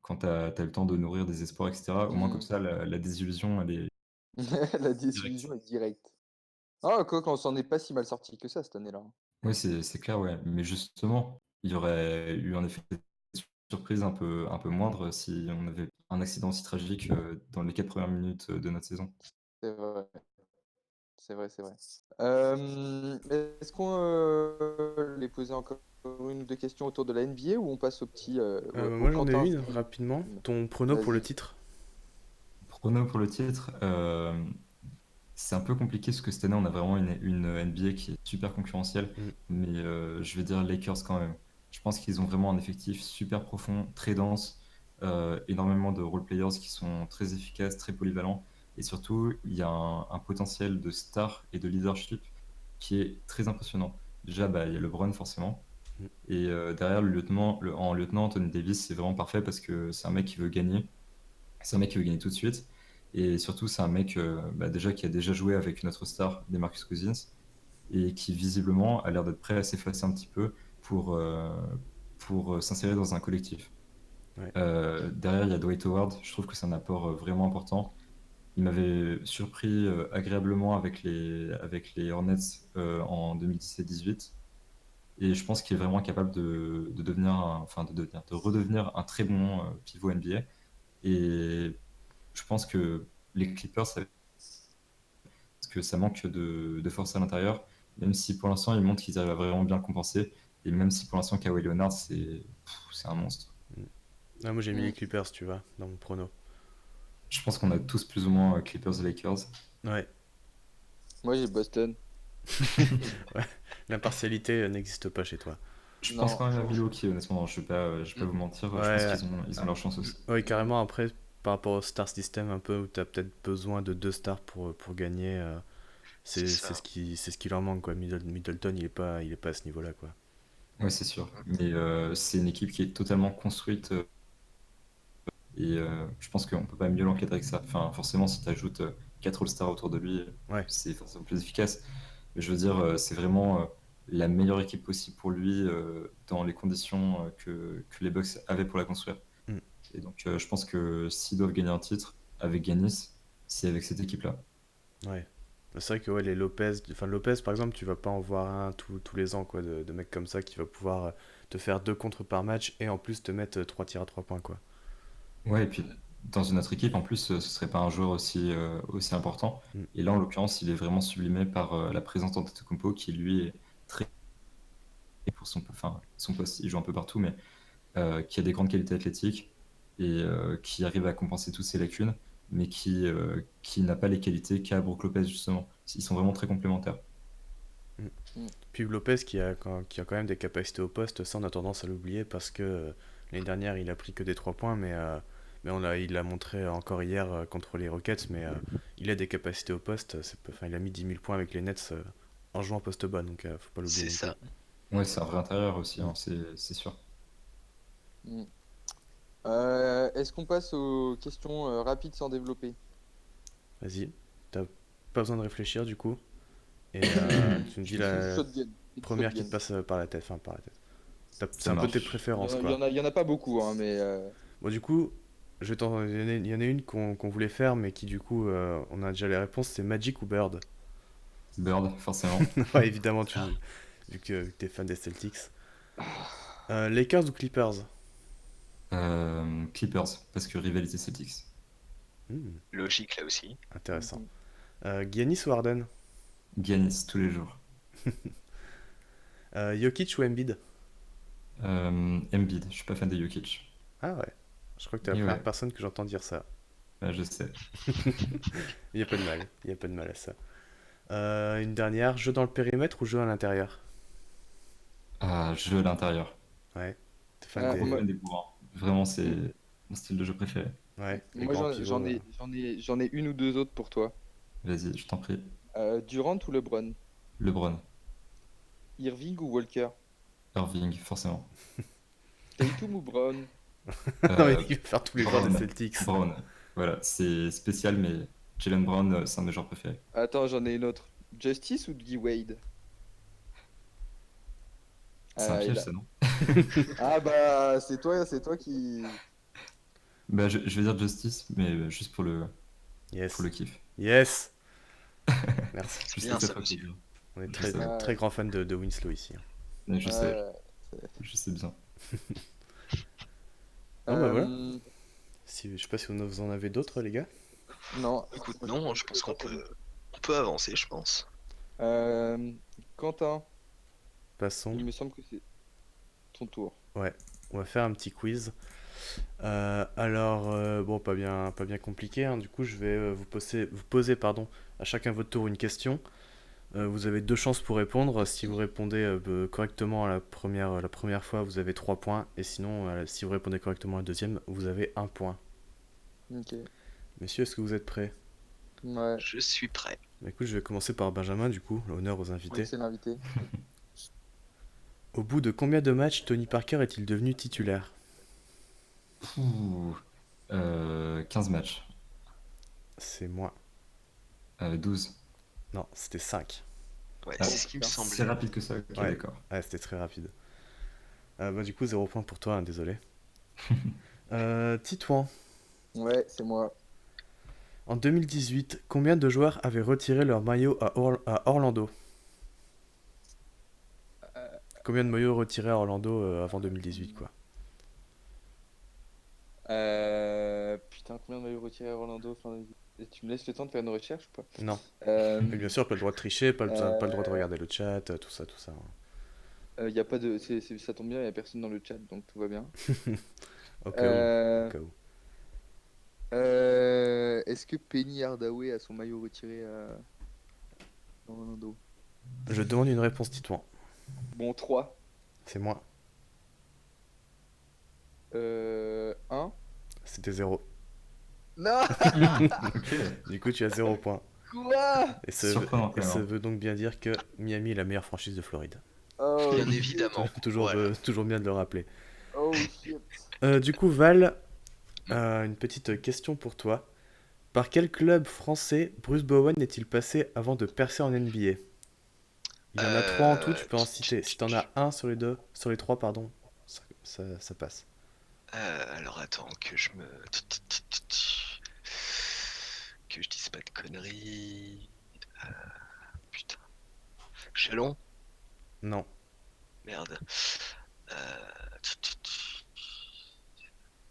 Quand t'as le temps de nourrir des espoirs, etc. Au moins, comme Mm. ça, la désillusion, elle est La directe. désillusion est directe. Ah, quoi qu'on s'en est pas si mal sorti que ça cette année-là, hein. Oui, c'est clair, ouais. Mais justement, il y aurait eu un effet de surprise un peu moindre si on avait un accident aussi tragique dans les 4 premières minutes de notre saison. C'est vrai, c'est vrai, c'est vrai. Est-ce qu'on les poser encore une ou deux questions autour de la NBA ou on passe au petit au Moi j'en ai Quentin une Stream? rapidement. Ton prono pour le Vas-y. titre? Prono pour le titre, c'est un peu compliqué parce que cette année, on a vraiment une NBA qui est super concurrentielle, Mm. mais je vais dire Lakers quand même. Je pense qu'ils ont vraiment un effectif super profond, très dense, énormément de role players qui sont très efficaces, très polyvalents, et surtout, il y a un potentiel de star et de leadership qui est très impressionnant. Déjà, bah, il y a LeBron forcément, Mm. et derrière en lieutenant, Anthony Davis, c'est vraiment parfait parce que c'est un mec qui veut gagner. C'est un mec qui veut gagner tout de suite. Et surtout, c'est un mec bah, déjà qui a déjà joué avec une autre star, Demarcus Cousins, et qui visiblement a l'air d'être prêt à s'effacer un petit peu pour s'insérer dans un collectif. Ouais. Derrière, il y a Dwight Howard. Je trouve que c'est un apport vraiment important. Il m'avait surpris agréablement avec les Hornets en 2017-18. Et je pense qu'il est vraiment capable de devenir, de redevenir un très bon pivot NBA. Et je pense que les Clippers, parce que ça manque de force à l'intérieur, même si pour l'instant ils montrent qu'ils arrivent à vraiment bien compenser, et même si pour l'instant Kawhi Leonard c'est un monstre. Mm. Ah, moi j'ai mis les Mm. Clippers, tu vois, dans mon prono. Je pense qu'on a tous plus ou moins Clippers et Lakers. Ouais. Moi j'ai Boston. Ouais. L'impartialité n'existe pas chez toi. Je pense Non. quand même à Milwaukee, honnêtement, je vais pas Mm. vous mentir, je pense Ouais, ils ont leur chance aussi. ouais, carrément. Après, par rapport au star system, un peu, où t'as peut-être besoin de deux stars pour gagner. C'est C'est ça. c'est ce qui leur manque, quoi. Middleton, il est pas à ce niveau-là, quoi. Ouais, c'est sûr. Mais c'est une équipe qui est totalement construite et je pense qu'on peut pas mieux l'encadrer que ça. Enfin, forcément, si tu ajoutes 4 All-Stars autour de lui, Ouais. c'est forcément plus efficace. Mais je veux dire, c'est vraiment la meilleure équipe possible pour lui dans les conditions que les Bucks avaient pour la construire. Mm. Et donc, je pense que s'ils doivent gagner un titre avec Giannis, c'est avec cette équipe-là. Ouais. C'est vrai que ouais, les Lopez, enfin Lopez par exemple, tu vas pas en voir un tous les ans, quoi, de mecs comme ça qui va pouvoir te faire deux contres par match et en plus te mettre trois tirs à trois points, quoi. Ouais, et puis dans une autre équipe, en plus, ce serait pas un joueur aussi important. Mm. Et là, en l'occurrence, il est vraiment sublimé par la présence d'Antetokounmpo qui, lui, est très pour son poste, il joue un peu partout, mais qui a des grandes qualités athlétiques et qui arrive à compenser toutes ses lacunes, mais qui n'a pas les qualités qu'a Brook Lopez, justement. Ils sont vraiment très complémentaires. Mm. Mm. Puis Lopez qui a quand même des capacités au poste, ça on a tendance à l'oublier parce que l'année dernière il a pris que des 3 points, mais il l'a montré encore hier contre les Rockets, mais il a des capacités au poste, enfin, il a mis 10 000 points avec les Nets en jouant poste bas, donc faut pas l'oublier C'est non plus. ça. Ouais, c'est un vrai intérieur aussi, Mm. hein, c'est sûr. Mm. Est-ce qu'on passe aux questions rapides sans développer? Vas-y, t'as pas besoin de réfléchir du coup, et tu me dis la Shotgun. C'est première qui shotgun. te passe par la tête, enfin par la tête. C'est Ça un peu tes marche. préférences, quoi. Il y en a pas beaucoup, hein, mais Bon, du coup, il y en a une qu'on voulait faire, mais qui, du coup, on a déjà les réponses, c'est Magic ou Bird. Bird, forcément. Ouais, évidemment, vu que t'es fan des Celtics. Lakers ou Clippers? Clippers, parce que rivalité Celtics. Hmm, Logique là aussi. intéressant. Mhm. Giannis ou Harden? Giannis, tous les jours. Jokic ou Embiid? Embiid, je suis pas fan de Jokic. Ah ouais, je crois que t'es la Et première ouais, personne que j'entends dire ça. je sais. Il y a pas de mal, il y a pas de mal à ça. Une dernière, jeu dans le périmètre ou jeu à l'intérieur? Ah, jeu à l'intérieur. Ouais, t'es fan Ah, Gros des... moi, fan des bourrins. Vraiment, c'est mon style de jeu préféré. Ouais, les moi grands pivots. j'en ai une ou deux autres pour toi. Vas-y, je t'en prie. Durant ou LeBron? LeBron, Irving ou Walker? Irving, forcément. Tatum ou Brown? Non, mais Euh, il va faire tous les joueurs des Brown, Celtics. Brown. Voilà, c'est spécial, mais Jalen Brown, c'est un de mes joueurs préférés. Attends, j'en ai une autre. Justice ou Guy Wade? C'est un Il piège, a- ça, non? Ah bah c'est toi qui. Bah, je vais dire Justice, mais juste Yes. pour le kiff. Yes. Merci. Je sais bien que ça ça, fait monsieur. plaisir. On est Je très, sais. très grand fan de Winslow ici. Mais je sais, Ouais. je sais bien. Bon, bah voilà. Euh, Je sais pas si vous en avez d'autres, les gars. Non. Écoute, non, je pense on peut avancer, je pense. Euh, Quentin, Passons. il me semble que c'est ton tour. Ouais, on va faire un petit quiz. Bon, pas bien compliqué, hein. Du coup, je vais vous poser, pardon, à chacun votre tour une question. Vous avez 2 chances pour répondre. Si vous répondez correctement à la première fois, vous avez 3 points. Et sinon, si vous répondez correctement à la deuxième, vous avez 1 point. Ok. Messieurs, est-ce que vous êtes prêts? Ouais. Je suis prêt. Bah, écoute, je vais commencer par Benjamin, du coup, l'honneur aux invités. Oui, c'est l'invité. Au bout de combien de matchs Tony Parker est-il devenu titulaire? Ouh, 15 matchs. C'est moins. 12. Non, c'était 5. Ouais, Ah, c'est ce qui me putain. semble. C'est rapide que ça, ok, Ouais. d'accord. Ah, c'était très rapide. Du coup, 0 point pour toi, hein, désolé. Titouan, Ouais, c'est moi. en 2018, combien de joueurs avaient retiré leur maillot à Orlando? Euh, Combien de maillots retirés à Orlando avant 2018, quoi? Putain, combien de maillots retirés à Orlando? Enfin, et tu me laisses le temps de faire une recherche ou pas? Non. Euh, Mais bien sûr, pas le droit de tricher, pas le droit de euh, regarder le chat, tout ça, tout ça. y a pas de, ça tombe bien, il y a personne dans le chat, donc tout va bien. Au cas où, au Euh, cas où. Est-ce que Penny Hardaway a son maillot retiré à Orlando? Je demande une réponse, Titouan. Bon, 3. C'est moi. 1. C'était 0. Non! Ok, Du coup, tu as 0 point. Quoi? Et ça surprenant quand ça même. veut donc bien dire que Miami est la meilleure franchise de Floride. Oh, Bien shit. évidemment. Toujours, Voilà. toujours bien de le rappeler. Oh shit. Du coup, Val, une petite question pour toi. Par quel club français Bruce Bowen est-il passé avant de percer en NBA? Il y en a 3 en tout, tu peux en citer. Si t'en as un sur les 3, pardon, ça passe. Alors attends, que je dise pas de conneries. Putain. Chalon? Non. Merde. Euh,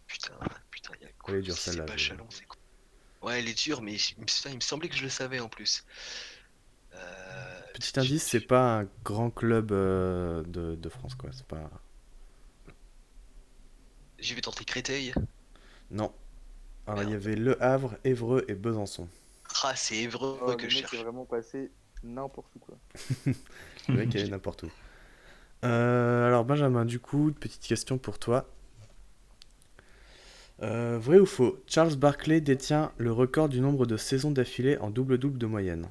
Putain, il y a quoi? Elle est dure, Si celle-là, c'est pas je- Chalon, c'est quoi? Ouais, elle est dure, mais putain, il me semblait que je le savais en plus. Petit indice, c'est pas un grand club de France, quoi. C'est pas... J'y vais tenter Créteil. Non. Alors, il y Merde. avait Le Havre, Évreux et Besançon. Ah, c'est Évreux Oh, que le je mec est cherche. vraiment passé n'importe où quoi. Le mec allait n'importe où. Alors, Benjamin, du coup, petite question pour toi. Vrai ou faux? Charles Barkley détient le record du nombre de saisons d'affilée en double-double de moyenne.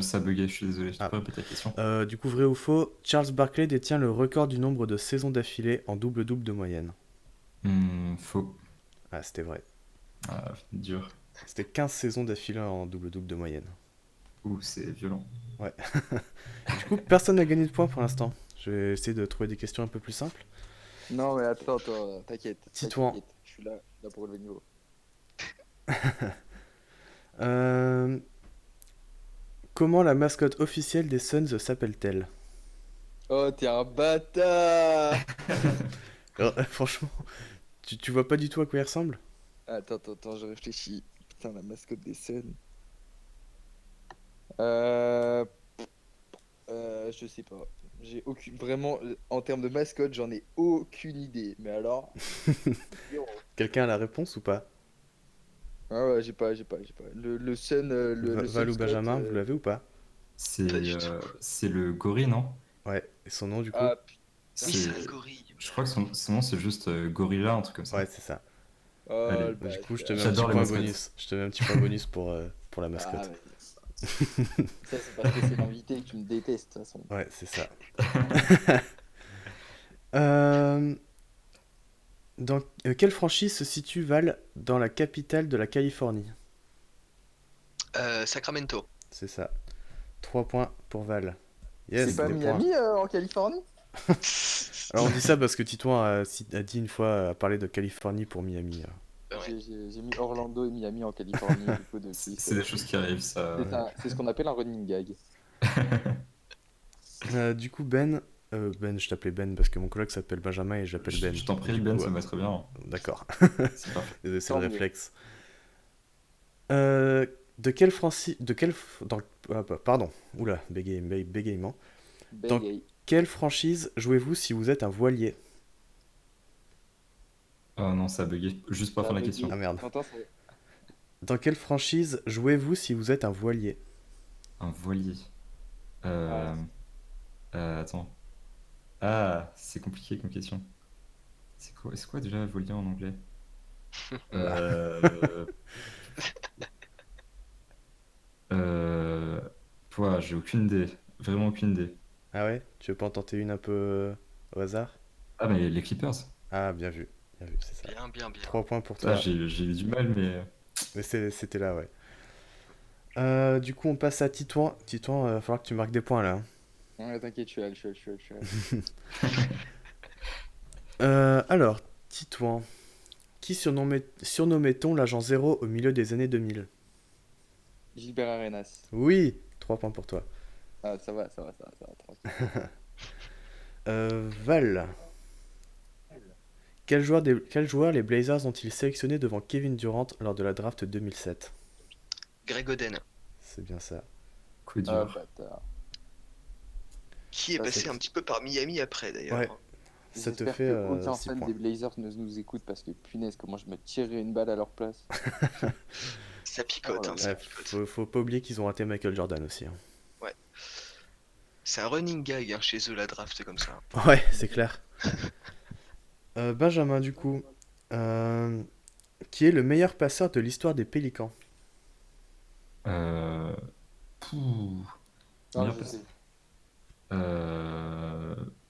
Ça a bugué, je suis désolé, je Ah. peux répéter la question. Du coup, vrai ou faux? Charles Barkley détient le record du nombre de saisons d'affilée en double-double de moyenne. Faux. Ah, c'était vrai. Ah, dur. C'était 15 saisons d'affilée en double-double de moyenne. Ouh, c'est violent. Du coup, personne n'a gagné de points pour l'instant. Je vais essayer de trouver des questions un peu plus simples. Non mais attends, t'inquiète. Titouan. T'inquiète, je suis là pour relever le niveau. Euh, Comment la mascotte officielle des Suns s'appelle-t-elle? Oh, t'es un bâtard! Alors, franchement, tu vois pas du tout à quoi il ressemble? Attends, je réfléchis. Putain, la mascotte des Suns. Je sais pas. J'ai aucune. Vraiment, en termes de mascotte, j'en ai aucune idée. Mais alors. Zéro. Quelqu'un a la réponse ou pas? Ah ouais, j'ai pas. Le Sun. Le Sun Val ou Scott, Benjamin, vous l'avez ou pas? C'est Pas du tout. c'est le gorille, non? Ouais, et son nom du coup? Ah putain. Oui, C'est- c'est un gorille. Je crois que son nom c'est juste Gorilla, un truc comme ça. Ouais, c'est ça. Oh, Allez, le Du coup, je te bâtard. mets un J'adore petit les point mascottes. bonus. Je te mets un petit point bonus pour la Ah, mascotte. mais ça, c'est parce que c'est l'invité et que tu me détestes, de toute façon. Ouais, c'est ça. Euh, dans quelle franchise se situe Val dans la capitale de la Californie? Sacramento. C'est ça. 3 points pour Val. C'est Yes, pas des points. Miami en Californie? Alors on dit ça parce que Titouan a dit une fois, a parlé de Californie pour Miami. Ouais. J'ai mis Orlando et Miami en Californie, du coup, depuis. C'est des choses qui arrivent, ça. C'est ce qu'on appelle un running gag. Du coup, Ben, je t'appelais Ben parce que mon collègue s'appelle Benjamin et j'appelle Ben. Je t'en prie, Du Ben, coup, ça va très bien. D'accord, C'est parfait. c'est Tant le mieux. réflexe. De quelle franchise, pardon, oula, bégaiement. Dans Bégay. quelle franchise jouez-vous si vous êtes un voilier? Oh non, ça a bugué. Juste pour Ça la fin a de la bugué. question. Ah merde. Attends, c'est- Dans quelle franchise jouez-vous si vous êtes un voilier? Un voilier. Ah, Attends. Ah, c'est compliqué comme question. C'est quoi déjà voilier en anglais? Euh... Pouah, j'ai aucune idée. Vraiment aucune idée. Ah ouais? Tu veux pas en tenter une un peu au hasard? Ah, mais les Clippers. Ah, bien vu, c'est ça. Bien. 3 points pour Ah, toi. j'ai eu du mal, mais. Mais c'était là, ouais. Du coup, on passe à Titouan. Titouan, va falloir que tu marques des points là. ouais, t'inquiète, je suis là. Alors, Titouan. Qui surnommait-on l'agent zéro au milieu des années 2000? Gilbert Arenas. Oui, 3 points pour toi. Ah, ça va, tranquille. Val. Quel joueur les Blazers ont-ils sélectionné devant Kevin Durant lors de la draft 2007? Greg Oden, C'est bien ça. Coup Ah, dur. bâtard. qui est Ça, passé c'est- un petit peu par Miami après d'ailleurs. Ouais. Ça te J'espère fait que aucun 6 fan points. des Blazers ne nous écoute parce que punaise, comment je me tirerais une balle à leur place. Ça picote, Oh là hein, là. ça Ouais, picote. faut pas oublier qu'ils ont raté Michael Jordan aussi, hein. C'est un running gag hein, chez eux la draft comme ça. Ouais, c'est clair. Benjamin, du coup. Qui est le meilleur passeur de l'histoire des Pélicans? Euh... Pouh. Non, Meilleur je passe- sais.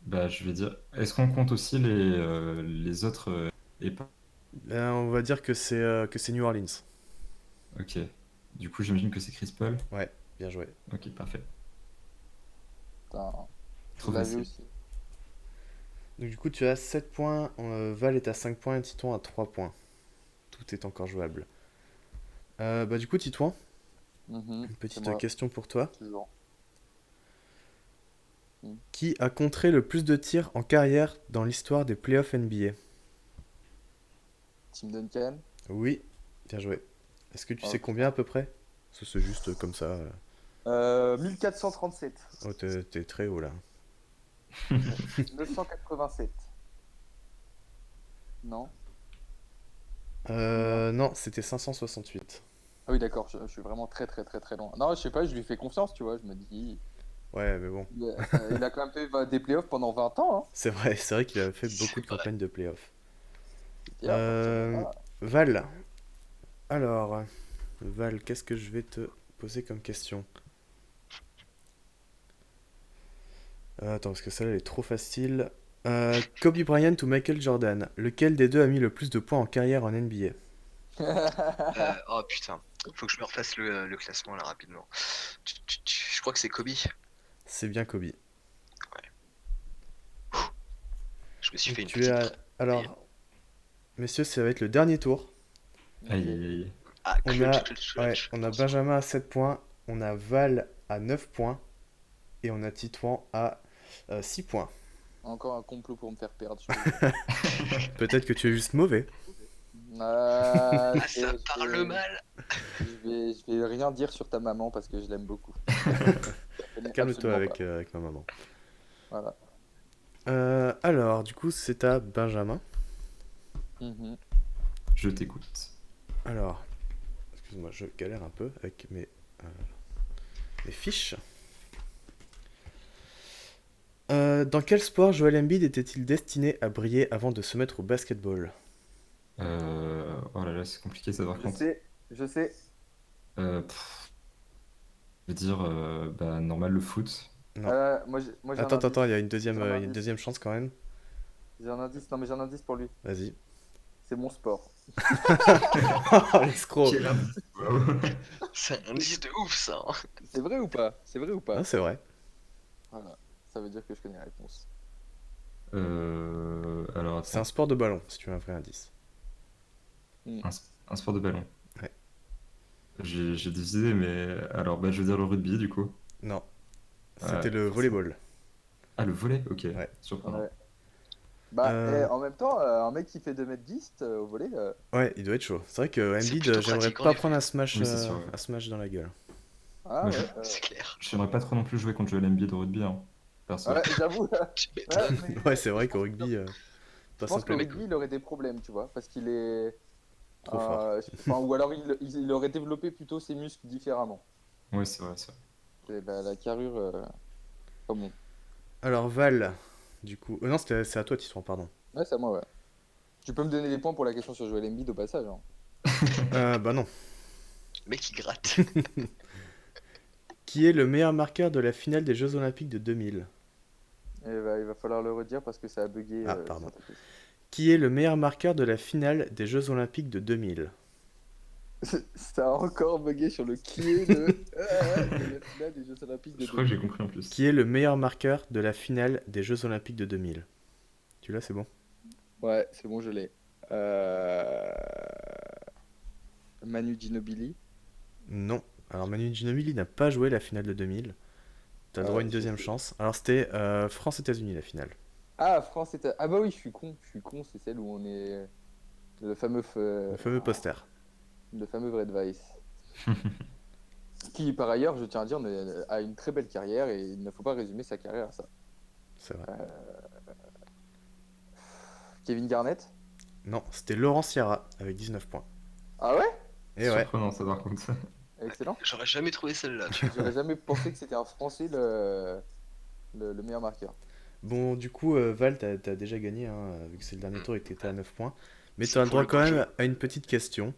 Bah, je vais dire. Est-ce qu'on compte aussi les autres époques? On va dire que c'est New Orleans. Ok. Du coup, j'imagine que c'est Chris Paul. Ouais, bien joué. Ok, parfait. Putain, Trop je l'avais facile. aussi. Donc du coup, tu as 7 points, Val est à 5 points et Titouan à 3 points. Tout est encore jouable. Bah du coup, Titouan, Mhm, une c'est petite moi, question pour toi. toujours. Qui a contré le plus de tirs en carrière dans l'histoire des playoffs NBA? Tim Duncan. Oui, bien joué. Est-ce que tu sais Ok. combien à peu près? Ça, c'est juste comme ça. 1437. Oh, t'es très haut là. 987. Non? Non, c'était 568. Ah oui, d'accord, je suis vraiment très loin. Non, je sais pas, je lui fais confiance, tu vois. Je me dis, Ouais, mais bon. il a quand même fait des playoffs pendant 20 ans. Hein. C'est vrai qu'il a fait beaucoup C'est de vrai. campagnes de playoffs. Et à partir de Euh, là, Val. Alors, Val, qu'est-ce que je vais te poser comme question? Attends, parce que celle-là elle est trop facile. Kobe Bryant ou Michael Jordan? Lequel des deux a mis le plus de points en carrière en NBA? Oh putain, faut que je me refasse le classement là rapidement. Je crois que c'est Kobe. C'est bien Kobe. Je me suis fait une Tu petite. as... Alors, messieurs, ça va être le dernier tour. Aïe, aïe, aïe. Ah, On clutch, a, clutch, ouais, clutch. on a Benjamin à 7 points, on a Val à 9 points et on a Titouan à 6 points. Encore un complot pour me faire perdre. Je Peut-être que tu es juste mauvais. Ah, Ah, ça parle mal. je vais rien dire sur ta maman parce que je l'aime beaucoup. Calme-toi Absolument pas. avec ma maman. Voilà. Alors, du coup, c'est à Benjamin. Mhm. Je t'écoute. Alors, excuse-moi, je galère un peu avec mes fiches. Dans quel sport Joel Embiid était-il destiné à briller avant de se mettre au basketball? Oh là là, c'est compliqué de savoir Je quand. sais, je sais. Je vais dire, bah, normal le foot. Non. Moi j'ai un Attends, il y indice. a une J'ai deuxième, un il y a une indice. deuxième chance quand même. J'ai un indice. Non, mais j'ai un indice pour lui. Vas-y. C'est mon sport. Oh, l'escroc. Quel indice. Waouh. C'est un indice de ouf, ça. Hein. C'est vrai ou pas? C'est vrai ou Ah, pas? c'est vrai. Voilà. Ça veut dire que je connais la réponse. Alors C'est un attends, sport de ballon, si tu veux un vrai indice. Hmm. un sport de ballon. Ouais. J'ai des idées, mais alors bah, je vais dire le rugby du coup. Non, c'était Ouais, le forcément. volleyball. Ah, le volley? Ok, Ouais. surprenant. Ouais. Bah, Euh, en même temps, un mec qui fait 2,10 m au volet, Ouais, il doit être chaud. C'est vrai que C'est Embiid, plutôt j'aimerais pratique, en pas effet. prendre Oui, c'est sûr. Ouais. un smash dans la gueule. ah Moi, ouais, C'est clair. j'aimerais pas trop non plus jouer contre Joel Embiid au rugby, hein, perso. ouais, j'avoue. Tu Ouais, m'étonnes. mais Ouais, c'est je vrai qu'au pense, rugby, je pas pense simple à qu'au Le mec, mettre. rugby, il aurait des problèmes, tu vois, parce qu'il est, Trop fort. enfin, ou alors il aurait développé plutôt ses muscles différemment. Oui, c'est vrai, c'est vrai. C'est la carrure, pas bon. Alors, Val, du coup. Non, c'est à toi, Tisserand, pardon. Ouais, c'est à moi, ouais. Tu peux me donner des points pour la question sur Joel Embiid au passage, hein. Bah non. le mec, il gratte. Qui est le meilleur marqueur de la finale des Jeux Olympiques de 2000? Et bah, il va falloir le redire parce que ça a bugué Ah, pardon. sur ta question. Qui est le meilleur marqueur de la finale des Jeux Olympiques de 2000? Ça a encore bugué sur le qui est de la finale des Jeux Olympiques de Je crois que j'ai 2000. compris en plus. Qui est le meilleur marqueur de la finale des Jeux Olympiques de 2000? Tu l'as, c'est bon? Ouais, c'est bon, je l'ai. Euh, Manu Ginobili. Non. Alors, Manu Ginobili n'a pas joué la finale de 2000. T'as le droit à une deuxième chance. Alors, c'était France-États-Unis la finale. Ah, France était. Ah bah oui, je suis con, c'est celle où on est. Le fameux poster. Le fameux Red Vice. Qui, par ailleurs, je tiens à dire, a une très belle carrière et il ne faut pas résumer sa carrière à ça. C'est vrai. Kevin Garnett. Non, c'était Laurent Sierra avec 19 points. Ah ouais? Et ouais. Surprenant ça par contre. Excellent. J'aurais jamais trouvé celle-là, tu vois. J'aurais jamais pensé que c'était un Français le meilleur marqueur. Bon, du coup, Val, t'as déjà gagné, hein, vu que c'est le dernier tour et que t'étais à 9 points. Mais C'est t'as le pour droit le quand beau même jeu. à une petite question.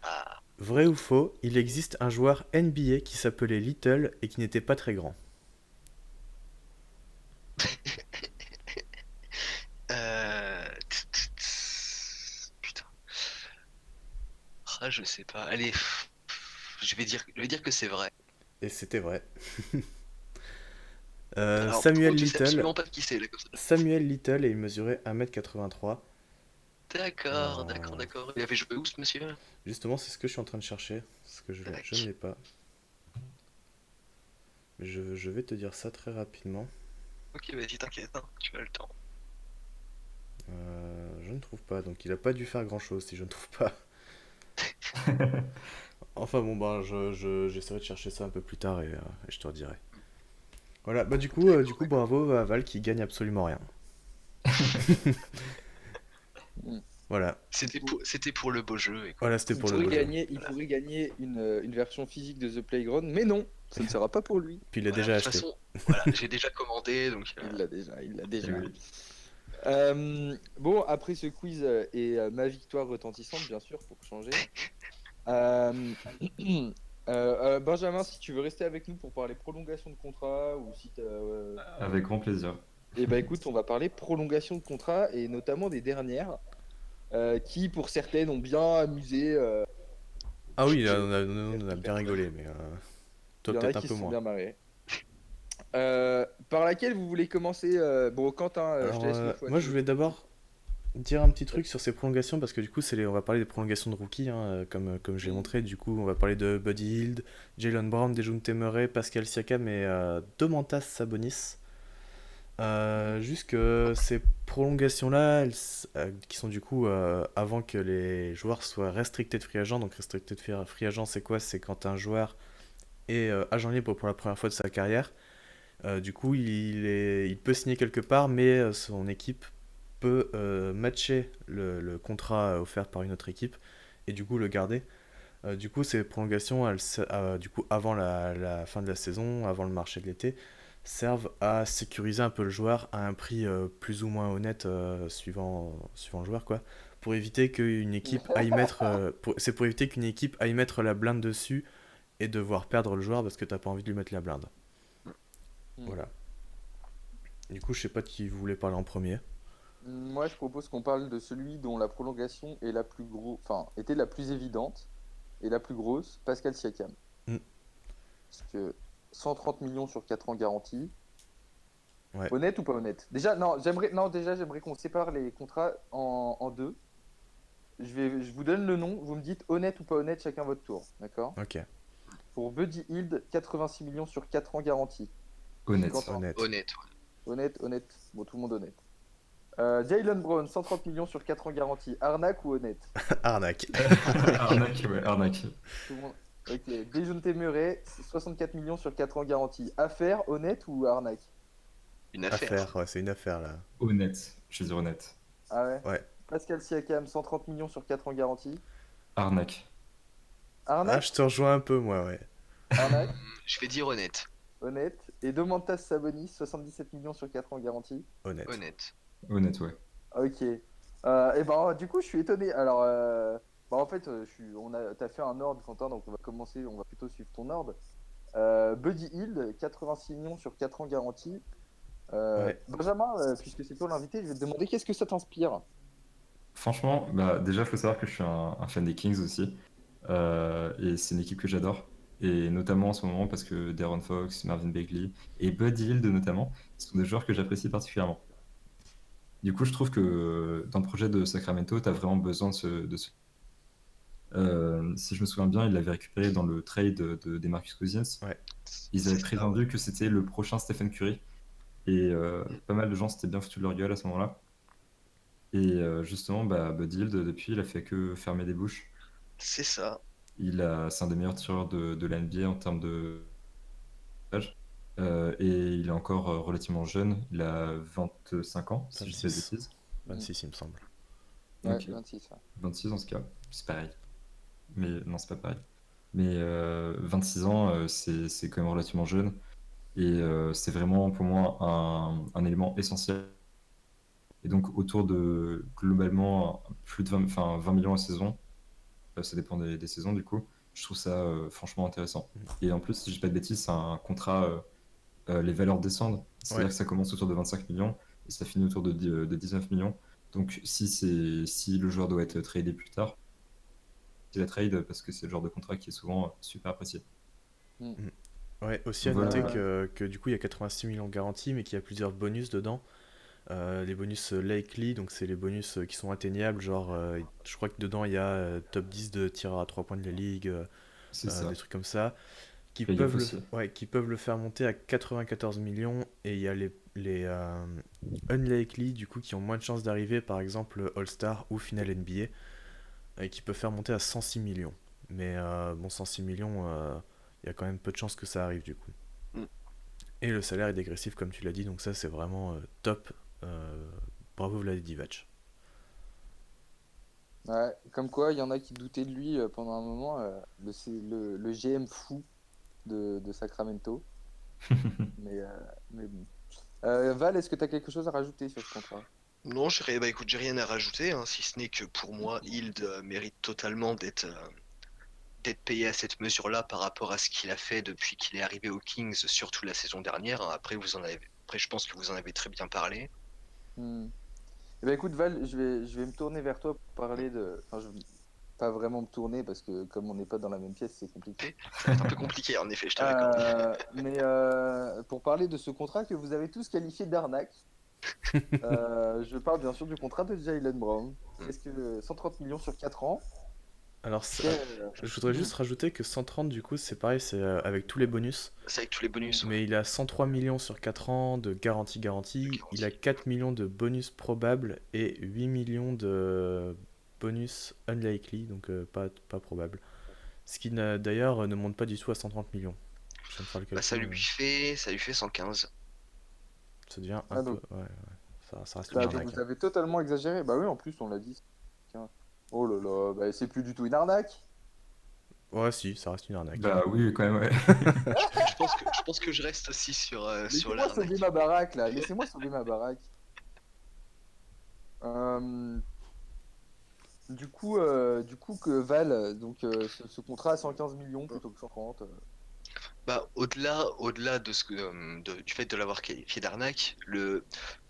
Ah. Vrai ou faux, il existe un joueur NBA qui s'appelait Little et qui n'était pas très grand. Putain. Ah, je sais pas. Allez, je vais dire que c'est vrai. Et c'était vrai. Alors, par Samuel contre, je sais Little. absolument pas qui c'est, là, comme ça. Samuel Little et il mesurait 1m83. D'accord, d'accord, d'accord. Il avait joué où, ce monsieur? Justement, c'est ce que je suis en train de chercher. Parce que je ne Tac. l'ai pas. Mais je vais te dire ça très rapidement. Ok, vas-y, t'inquiète, hein, tu as le temps. Je ne trouve pas. Donc il a pas dû faire grand chose si je ne trouve pas. Enfin bon, bah, j'essaierai de chercher ça un peu plus tard et je te redirai. Voilà, bah du coup bravo à Val qui gagne absolument rien. Mm. Voilà, C'était pour le beau jeu, écoute. voilà, c'était Il pour le pourrait beau jeu. gagner, il pourrait gagner une version physique de The Playground, mais non, ce ne sera pas pour lui. Puis il l'a Voilà, déjà de toute acheté. façon, voilà, j'ai déjà commandé, donc Il l'a déjà. Oui. Bon, après ce quiz et ma victoire retentissante, bien sûr, pour changer. Euh, Benjamin, si tu veux rester avec nous pour parler prolongation de contrat ou si Avec grand plaisir. eh ben écoute, on va parler prolongation de contrat et notamment des dernières qui, pour certaines, ont bien amusé. Ah oui, on a bien rigolé, mais Il toi y en a peut-être un qui peu se sont moins. bien marrés. Par laquelle vous voulez commencer Bon, Quentin, je Alors te laisse le choix. moi Tu je veux voulais que- d'abord dire un petit truc sur ces prolongations parce que du coup on va parler des prolongations de rookies comme j'ai montré. Du coup on va parler de Buddy Hield, Jalen Brown, Dejounte Murray, Pascal Siakam et Domantas Sabonis. Juste que ces prolongations-là, qui sont du coup avant que les joueurs soient restricted free agent. Donc restricted free agent, c'est quoi? C'est quand un joueur est agent libre pour la première fois de sa carrière. Du coup, il peut signer quelque part, mais son équipe peut matcher le contrat offert par une autre équipe et du coup le garder. Du coup, ces prolongations, du coup, avant la fin de la saison, avant le marché de l'été, servent à sécuriser un peu le joueur à un prix plus ou moins honnête suivant le joueur, quoi. Pour éviter qu'une équipe aille mettre, c'est pour éviter qu'une équipe aille mettre la blinde dessus et devoir perdre le joueur parce que t'as pas envie de lui mettre la blinde. Hmm. Voilà. Du coup, je sais pas de qui vous voulez parler en premier. Moi, je propose qu'on parle de celui dont la prolongation est la plus était la plus évidente et la plus grosse, Pascal Siakam. Mm. Parce que 130 millions sur 4 ans garantis. Ouais. Honnête ou pas honnête? Déjà, j'aimerais qu'on sépare les contrats en deux. Je vous donne le nom, vous me dites honnête ou pas honnête, chacun votre tour. D'accord? Ok. Pour Buddy Hield, 86 millions sur 4 ans garantis. Honnête. Quentin, Honnête. Honnête, ouais. honnête. Bon, tout le monde honnête. Jalen Brown, 130 millions sur 4 ans garantis. Arnaque ou honnête? Arnaque. Arnaque, ouais, arnaque. Tout le monde. Ok. Dejounte Murray, 64 millions sur 4 ans garantis. Affaire, honnête ou arnaque? Une affaire. Affaire, ouais, c'est une affaire là. Honnête. Je vais dire honnête. Ah ouais? Ouais. Pascal Siakam, 130 millions sur 4 ans garantis. Arnaque. Ah, Arnaque? je te rejoins un peu, moi, ouais. Arnaque? Je vais dire honnête. Honnête. Et Domantas Sabonis, 77 millions sur 4 ans garantis. Honnête. Honnête. Honnête, ouais. Ok. Et ben du coup je suis étonné. Alors en fait t'as fait un ordre Quentin, donc on va plutôt suivre ton ordre. Buddy Hield, 86 millions sur 4 ans garantis. Ouais. Benjamin, puisque c'est toi l'invité, je vais te demander qu'est-ce que ça t'inspire? Franchement, bah, déjà, il faut savoir que je suis un fan des Kings aussi. Et c'est une équipe que j'adore. Et notamment en ce moment parce que De'Aaron Fox, Marvin Bagley et Buddy Hield notamment sont des joueurs que j'apprécie particulièrement. Du coup, je trouve que dans le projet de Sacramento, tu as vraiment besoin si je me souviens bien, il l'avait récupéré dans le trade de DeMarcus Cousins. Ouais. Ils avaient C'est ça, prétendu ouais. que c'était le prochain Stephen Curry. Et pas mal de gens s'étaient bien foutus de leur gueule à ce moment-là. Et justement, bah, Buddy Hield, depuis, il a fait que fermer des bouches. C'est ça. C'est un des meilleurs tireurs de la NBA en termes de âge. Et il est encore relativement jeune. Il a 25 ans, si je dis pas de 26. bêtises. 26, il me semble. Ouais, Ok. 26. Ouais. 26 en ce cas, c'est pareil. Mais non, c'est pas pareil. Mais 26 ans, c'est quand même relativement jeune. Et c'est vraiment pour moi un élément essentiel. Et donc autour de globalement plus de 20, enfin, 20 millions à saison, ça dépend des saisons du coup, je trouve ça franchement intéressant. Et en plus, si je dis pas de bêtises, c'est un contrat, les valeurs descendent. C'est-à-dire Ouais. que ça commence autour de 25 millions et ça finit autour de 19 millions. Donc si le joueur doit être tradé plus tard, c'est la trade parce que c'est le genre de contrat qui est souvent super apprécié. Mm. Ouais, aussi à Voilà. noter que du coup il y a 86 millions garantis, mais qu'il y a plusieurs bonus dedans. Les bonus likely, donc c'est les bonus qui sont atteignables, genre je crois que dedans il y a top 10 de tireurs à 3 points de la ligue, C'est ça. des trucs comme ça, qui Playoff peuvent, aussi. qui peuvent le faire monter à 94 millions, et il y a les unlikely, du coup, qui ont moins de chances d'arriver, par exemple All-Star ou Final NBA, et qui peuvent faire monter à 106 millions. Mais bon, 106 millions, il y a quand même peu de chances que ça arrive du coup. Mm. Et le salaire est dégressif, comme tu l'as dit, donc ça c'est vraiment top. Bravo Vlade Divac. Ouais, comme quoi il y en a qui doutaient de lui pendant un moment, le GM fou de Sacramento. Mais bon. Val, est-ce que tu as quelque chose à rajouter sur ce contrat? Non, bah écoute, j'ai rien à rajouter, hein, si ce n'est que pour moi, Hield mérite totalement d'être payé à cette mesure-là par rapport à ce qu'il a fait depuis qu'il est arrivé aux Kings, surtout la saison dernière, hein. Après, je pense que vous en avez très bien parlé. Hmm. Eh ben, écoute Val, je vais me tourner vers toi pour parler de... Enfin, je vais pas vraiment me tourner parce que comme on n'est pas dans la même pièce, c'est compliqué. Ça va être un peu compliqué, en effet, je te l'accorde. Mais pour parler de ce contrat que vous avez tous qualifié d'arnaque, je parle bien sûr du contrat de Jaylen Brown. Est-ce que 130 millions sur 4 ans? Alors, quel- je voudrais juste rajouter que 130, du coup, c'est pareil, c'est avec tous les bonus. C'est avec tous les bonus. Ouais. Mais il a 103 millions sur 4 ans de garantie. Il a 4 millions de bonus probables et 8 millions de bonus unlikely, donc pas probable. Ce qui d'ailleurs ne monte pas du tout à 130 millions. Je viens de faire le Bah, ça calcul, lui fait 115. ça devient Ah, un peu. donc, Ouais, ça reste une bah, donc arnaque. vous avez totalement exagéré. Bah oui, en plus on l'a dit. Tiens. Oh là là, bah, c'est plus du tout une arnaque. Ouais, si, ça reste une arnaque. Bah oui, quand même, ouais. Je pense que je reste aussi sur Laissez-moi l'arnaque. sauver ma baraque là, laissez-moi sauver ma baraque. Du coup que Val, donc ce contrat à 115 millions plutôt que 130. Bah, au-delà de du fait de l'avoir qualifié d'arnaque,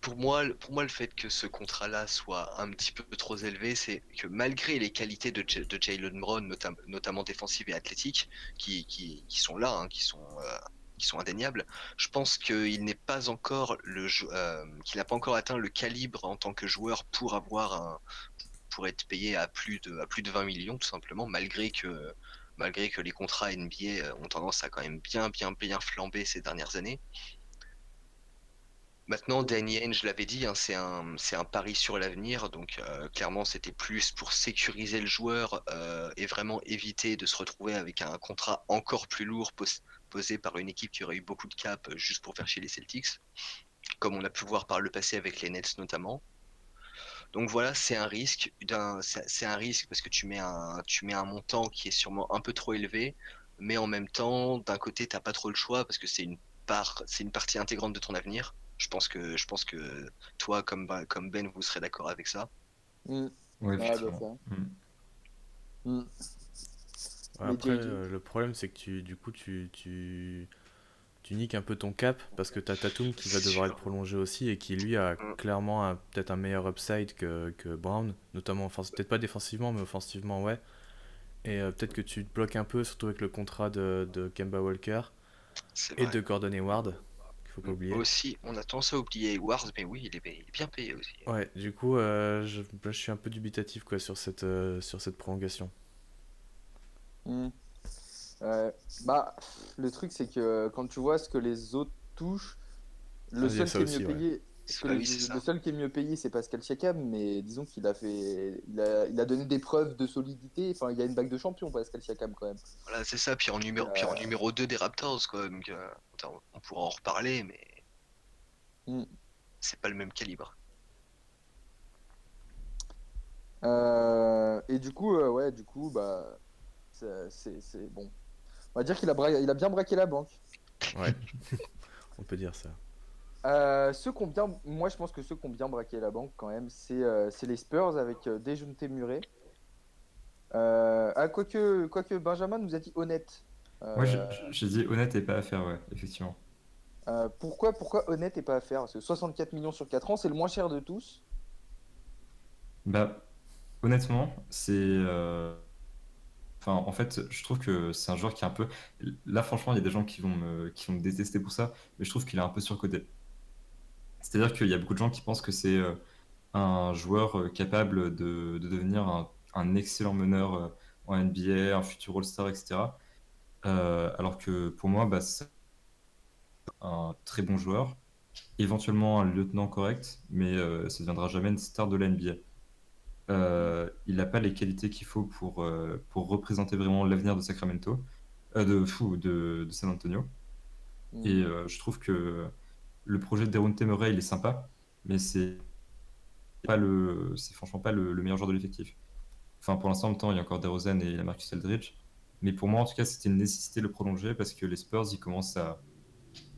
pour moi, le fait que ce contrat-là soit un petit peu trop élevé, c'est que malgré les qualités de Jalen Brown, notamment défensives et athlétiques, qui sont là, hein, qui sont indéniables, je pense qu'il n'a pas encore atteint le calibre en tant que joueur pour être payé à plus de 20 millions, tout simplement, malgré que les contrats NBA ont tendance à quand même bien flamber ces dernières années. Maintenant, Danny Ainge, je l'avais dit, hein, c'est un pari sur l'avenir, donc clairement c'était plus pour sécuriser le joueur et vraiment éviter de se retrouver avec un contrat encore plus lourd posé par une équipe qui aurait eu beaucoup de cap juste pour faire chier les Celtics, comme on a pu voir par le passé avec les Nets notamment. Donc voilà, c'est un risque parce que tu mets un montant qui est sûrement un peu trop élevé, mais en même temps, d'un côté, t'as pas trop le choix parce que c'est une partie intégrante de ton avenir. Je pense que toi, comme Ben, vous serez d'accord avec ça. Hmm. Ouais, Ouais, bah effectivement. ça. Hmm. Ouais, Mais après, JJ. le problème, c'est que du coup, tu niques un peu ton cap parce que t'as Tatum qui va C'est devoir être sûr. prolongé aussi et qui lui a Mm. clairement peut-être un meilleur upside que Brown, notamment peut-être pas défensivement, mais offensivement, ouais. Et peut-être que tu te bloques un peu, surtout avec le contrat de Kemba Walker C'est et vrai. de Gordon Hayward, qu'il faut pas oublier. Aussi, on a tendance à oublier Hayward, mais oui, il est bien payé aussi. Ouais, du coup, je suis un peu dubitatif quoi, sur cette prolongation. Hmm. Ouais. Bah, le truc, c'est que quand tu vois ce que les autres touchent, Ah, le il y a seul ça qui est mieux aussi, ouais. payé, parce que Bah oui, c'est le ça. seul qui est mieux payé, c'est Pascal Siakam, mais disons qu'il a fait, il a donné des preuves de solidité. Enfin, il y a une bague de champion, Pascal Siakam, quand même. Voilà, c'est ça. Puis en Euh, numéro 2 des Raptors, quoi. Donc, on pourra en reparler, mais hmm. c'est pas le même calibre. Et du coup, ouais, du coup, bah, c'est bon. On va dire il a bien braqué la banque. Ouais, on peut dire ça. Moi, je pense que ceux qui ont bien braqué la banque, quand même, c'est les Spurs avec Dejounte Murray. Quoique Benjamin nous a dit honnête. Moi, Euh, j'ai dit honnête et pas à faire, ouais, effectivement. pourquoi honnête et pas à faire? Parce que 64 millions sur 4 ans, c'est le moins cher de tous. Bah, honnêtement, enfin, en fait, je trouve que c'est un joueur qui est un peu. Là, franchement, il y a des gens qui vont me détester pour ça, mais je trouve qu'il est un peu surcoté. C'est-à-dire qu'il y a beaucoup de gens qui pensent que c'est un joueur capable de devenir un excellent meneur en NBA, un futur All-Star, etc. Alors que pour moi, bah, c'est un très bon joueur, éventuellement un lieutenant correct, mais ça ne deviendra jamais une star de la NBA. Il n'a pas les qualités qu'il faut pour représenter vraiment l'avenir de Sacramento, de San Antonio. Et Hmm. je trouve que le projet de Dejounte Murray, il est sympa, mais c'est franchement pas le meilleur joueur de l'effectif. Enfin, pour l'instant, en même temps, il y a encore DeRozan et il y a Marcus Aldridge. Mais pour moi, en tout cas, c'était une nécessité de le prolonger parce que les Spurs, ils commencent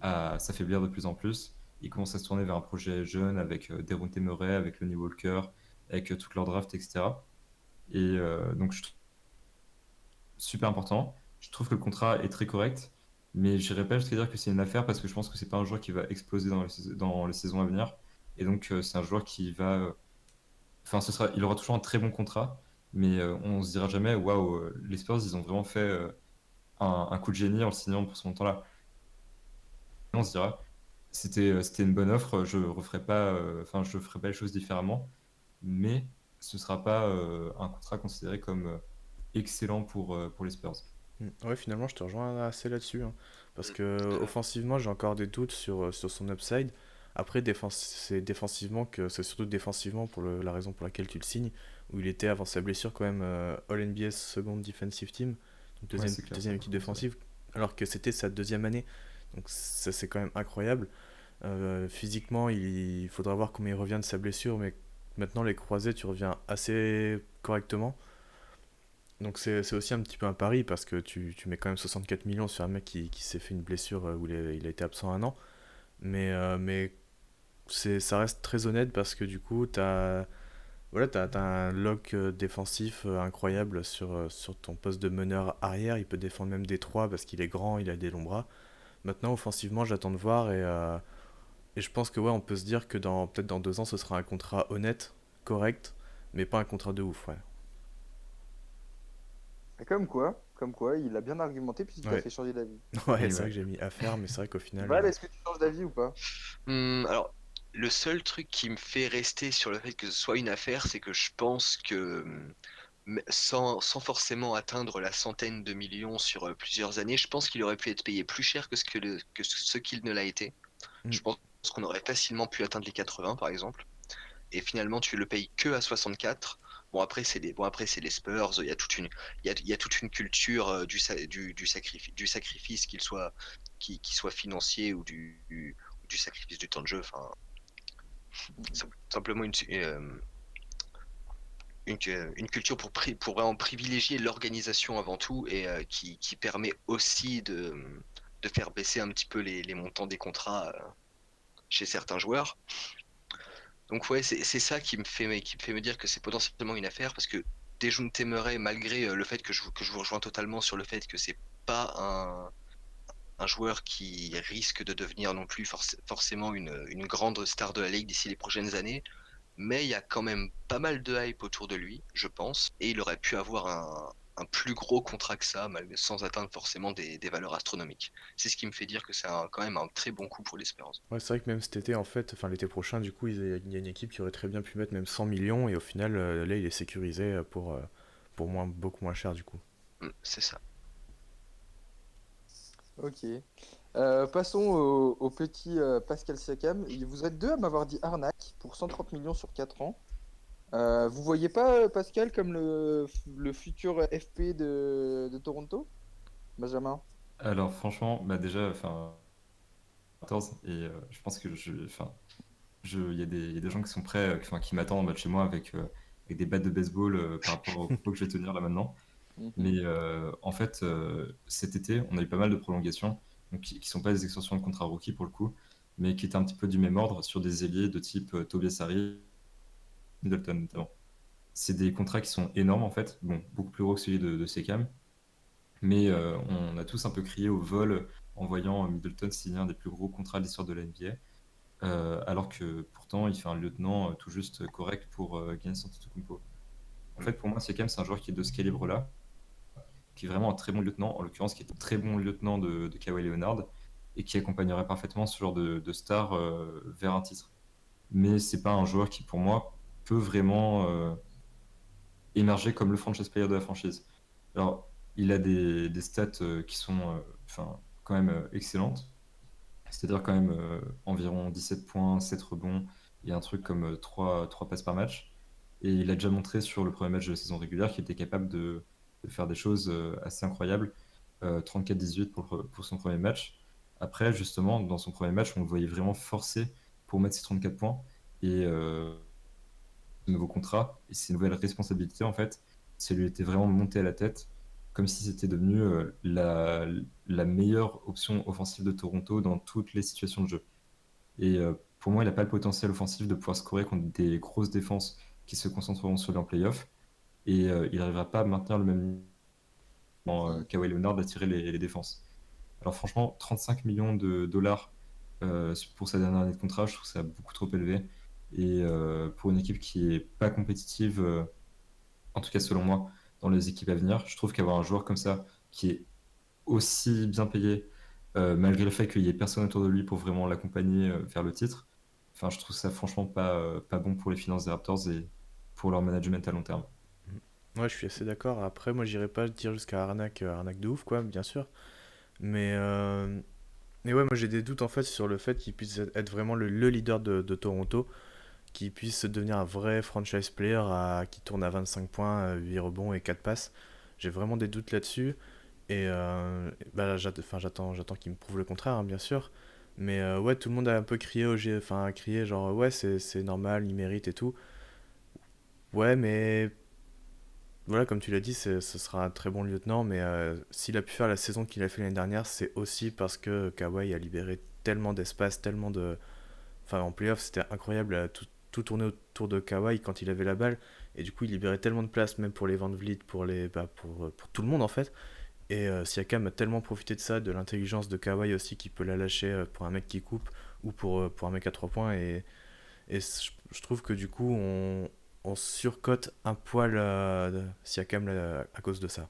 à s'affaiblir de plus en plus. Ils commencent à se tourner vers un projet jeune avec Dejounte Murray, avec Lonnie Walker, avec toute leur draft, etc. Et donc, je trouve super important. Je trouve que le contrat est très correct, mais je n'irai pas jusqu'à dire que c'est une affaire parce que je pense que c'est pas un joueur qui va exploser dans les saisons à venir. Et donc, c'est un joueur qui va. Enfin, il aura toujours un très bon contrat, mais on se dira jamais, waouh, les Spurs, ils ont vraiment fait un coup de génie en le signant pour ce montant-là. On se dira, c'était une bonne offre, je ferai pas les choses différemment, mais ce sera pas un contrat considéré comme excellent pour les Spurs. Ouais, finalement, je te rejoins assez là-dessus, hein. Parce que offensivement, j'ai encore des doutes sur son upside. Après, c'est défensivement c'est surtout défensivement pour la raison pour laquelle tu le signes, où il était avant sa blessure quand même All-NBA Second Defensive Team, donc Ouais, c'est clair, deuxième ça équipe par contre. défensive, alors que c'était sa deuxième année. Donc ça, c'est quand même incroyable. Physiquement, il faudra voir comment il revient de sa blessure, mais maintenant, les croisés, tu reviens assez correctement. Donc c'est aussi un petit peu un pari parce que tu mets quand même 64 millions sur un mec qui s'est fait une blessure où il a été absent un an. Mais ça reste très honnête parce que du coup, Voilà, t'as un lock défensif incroyable sur ton poste de meneur arrière. Il peut défendre même des 3 parce qu'il est grand, il a des longs bras. Maintenant, offensivement, j'attends de voir et je pense que ouais, on peut se dire que peut-être dans 2 ans, ce sera un contrat honnête, correct, mais pas un contrat de ouf, ouais. Et comme quoi, il a bien argumenté puisqu'il t'a Ouais, fait changer d'avis. ouais, Et c'est vrai ouais. que j'ai mis à faire, mais c'est vrai qu'au final, Val, est-ce que tu changes d'avis ou pas? Alors, le seul truc qui me fait rester sur le fait que ce soit une affaire, c'est que je pense que sans forcément atteindre la centaine de millions sur plusieurs années, je pense qu'il aurait pu être payé plus cher que ce qu'il ne l'a été. hmm, Je pense qu'on aurait facilement pu atteindre les 80 par exemple. Et finalement, tu le payes que à 64. Bon, après, c'est les Spurs. Il y a toute une culture du sacrifice, qu'il soit financier ou du sacrifice du temps de jeu. Enfin, simplement une culture pour vraiment privilégier l'organisation avant tout et qui permet aussi de faire baisser un petit peu les montants des contrats chez certains joueurs. Donc ouais, c'est ça qui me fait me dire que c'est potentiellement une affaire parce que Dejounte Murray, malgré le fait que je vous rejoins totalement sur le fait que c'est pas un joueur qui risque de devenir non plus forcément une grande star de la ligue d'ici les prochaines années, mais il y a quand même pas mal de hype autour de lui, je pense, et il aurait pu avoir un plus gros contrat que ça, sans atteindre forcément des valeurs astronomiques. C'est ce qui me fait dire que c'est quand même un très bon coup pour l'Espérance. ouais, c'est vrai que même cet été, en fait, enfin l'été prochain, du coup, il y a une équipe qui aurait très bien pu mettre même 100 millions et au final, là, il est sécurisé pour beaucoup moins cher, du coup. C'est ça. Ok. Passons au petit Pascal Siakam. Vous êtes deux à m'avoir dit arnaque pour 130 millions sur 4 ans. Vous voyez pas Pascal comme le futur FP de Toronto? Benjamin? Alors franchement, bah déjà, enfin, 14 et je pense que enfin, il y a des gens qui sont prêts, enfin, qui m'attendent en bas de chez moi avec des battes de baseball par rapport au propos que je vais tenir là maintenant. Mhm. Mais en fait, cet été, on a eu pas mal de prolongations, donc qui sont pas des extensions de contrat rookie pour le coup, mais qui étaient un petit peu du même ordre sur des ailiers de type Tobias Harris, Middleton notamment. C'est des contrats qui sont énormes en fait, bon, beaucoup plus gros que celui de Siakam, mais on a tous un peu crié au vol en voyant Middleton signer un des plus gros contrats de l'histoire de la NBA, alors que pourtant il fait un lieutenant tout juste correct pour Giannis Antetokounmpo. En fait, pour moi, Siakam, c'est un joueur qui est de ce calibre-là, qui est vraiment un très bon lieutenant, en l'occurrence, qui est un très bon lieutenant de Kawhi Leonard, et qui accompagnerait parfaitement ce genre de star vers un titre. Mais c'est pas un joueur qui, pour moi, peut vraiment émerger comme le franchise player de la franchise. Alors, il a des stats qui sont enfin, quand même excellentes, c'est-à-dire quand même environ 17 points, 7 rebonds, et un truc comme 3 passes par match. Et il a déjà montré sur le premier match de la saison régulière qu'il était capable de faire des choses assez incroyables. 34-18 pour son premier match. Après, justement, dans son premier match, on le voyait vraiment forcé pour mettre ses 34 points. Et ce nouveau contrat et ses nouvelles responsabilités, en fait, ça lui était vraiment monté à la tête, comme si c'était devenu la meilleure option offensive de Toronto dans toutes les situations de jeu. Et pour moi, il n'a pas le potentiel offensif de pouvoir scorer contre des grosses défenses qui se concentreront sur les en playoff. Et il n'arrivera pas à maintenir le même niveau en Mhm. Kawhi Leonard d'attirer les défenses. Alors franchement, 35 millions de dollars pour sa dernière année de contrat, je trouve ça beaucoup trop élevé. Et pour une équipe qui est pas compétitive, en tout cas selon moi, dans les équipes à venir, je trouve qu'avoir un joueur comme ça, qui est aussi bien payé, malgré le fait qu'il y ait personne autour de lui pour vraiment l'accompagner vers le titre, enfin, je trouve ça franchement pas bon pour les finances des Raptors et pour leur management à long terme. Ouais, je suis assez d'accord. Après, moi, j'irais pas dire jusqu'à arnaque de ouf, quoi, bien sûr. Mais, euh, mais ouais, moi, j'ai des doutes en fait sur le fait qu'il puisse être vraiment le leader de Toronto, qu'il puisse devenir un vrai franchise player qui tourne à 25 points, 8 rebonds et 4 passes. J'ai vraiment des doutes là-dessus. Et bah, j'attends qu'il me prouve le contraire, hein, bien sûr. Mais ouais, tout le monde a un peu crié enfin, crié genre ouais, c'est normal, il mérite et tout. Ouais, mais voilà, comme tu l'as dit, ce sera un très bon lieutenant, mais s'il a pu faire la saison qu'il a fait l'année dernière, c'est aussi parce que Kawhi a libéré tellement d'espace, tellement de... Enfin, en playoff, c'était incroyable, tout tournait autour de Kawhi quand il avait la balle. Et du coup, il libérait tellement de place, même pour les Van Vliet, pour tout le monde en fait. Et Siakam a tellement profité de ça, de l'intelligence de Kawhi aussi, qui peut la lâcher pour un mec qui coupe ou pour un mec à 3 points. Je trouve que du coup, on surcote un poil Siakam là, à cause de ça.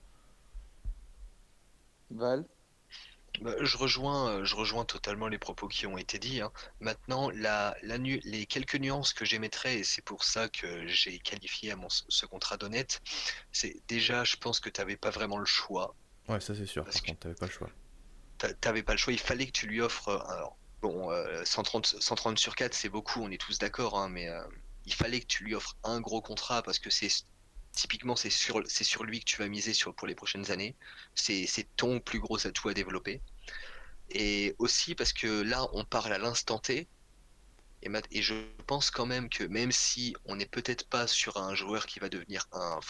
Val? Bah, je rejoins totalement les propos qui ont été dits, hein. Maintenant, les quelques nuances que j'émettrais, et c'est pour ça que j'ai qualifié ce contrat d'honnête, c'est déjà, je pense que tu n'avais pas vraiment le choix, Ouais, ça c'est sûr, parce par que contre, t'avais pas le choix. t'avais pas le choix, il fallait que tu lui offres. Alors, bon, 130 sur 4, c'est beaucoup, on est tous d'accord, hein, mais il fallait que tu lui offres un gros contrat parce que typiquement c'est sur lui que tu vas miser pour les prochaines années. C'est ton plus gros atout à développer. Et aussi parce que là, on parle à l'instant T. Et je pense quand même que même si on n'est peut-être pas sur un joueur qui va devenir un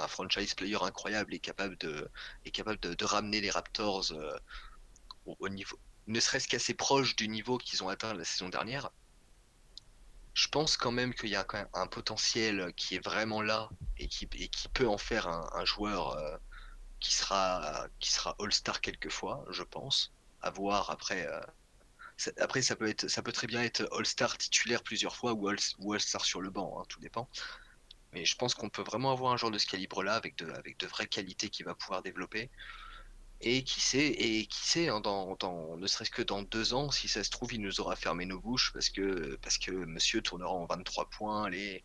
franchise player incroyable et capable de ramener les Raptors au niveau, ne serait-ce qu'assez proche du niveau qu'ils ont atteint la saison dernière, je pense quand même qu'il y a quand même un potentiel qui est vraiment là et qui peut en faire un joueur qui sera All-Star quelquefois, je pense. À voir après. Après, ça peut très bien être All-Star titulaire plusieurs fois ou All-Star sur le banc, hein, tout dépend. Mais je pense qu'on peut vraiment avoir un joueur de ce calibre-là avec de vraies qualités qu'il va pouvoir développer. Et qui sait, hein, ne serait-ce que dans 2 ans, si ça se trouve, il nous aura fermé nos bouches parce que monsieur tournera en 23 points, les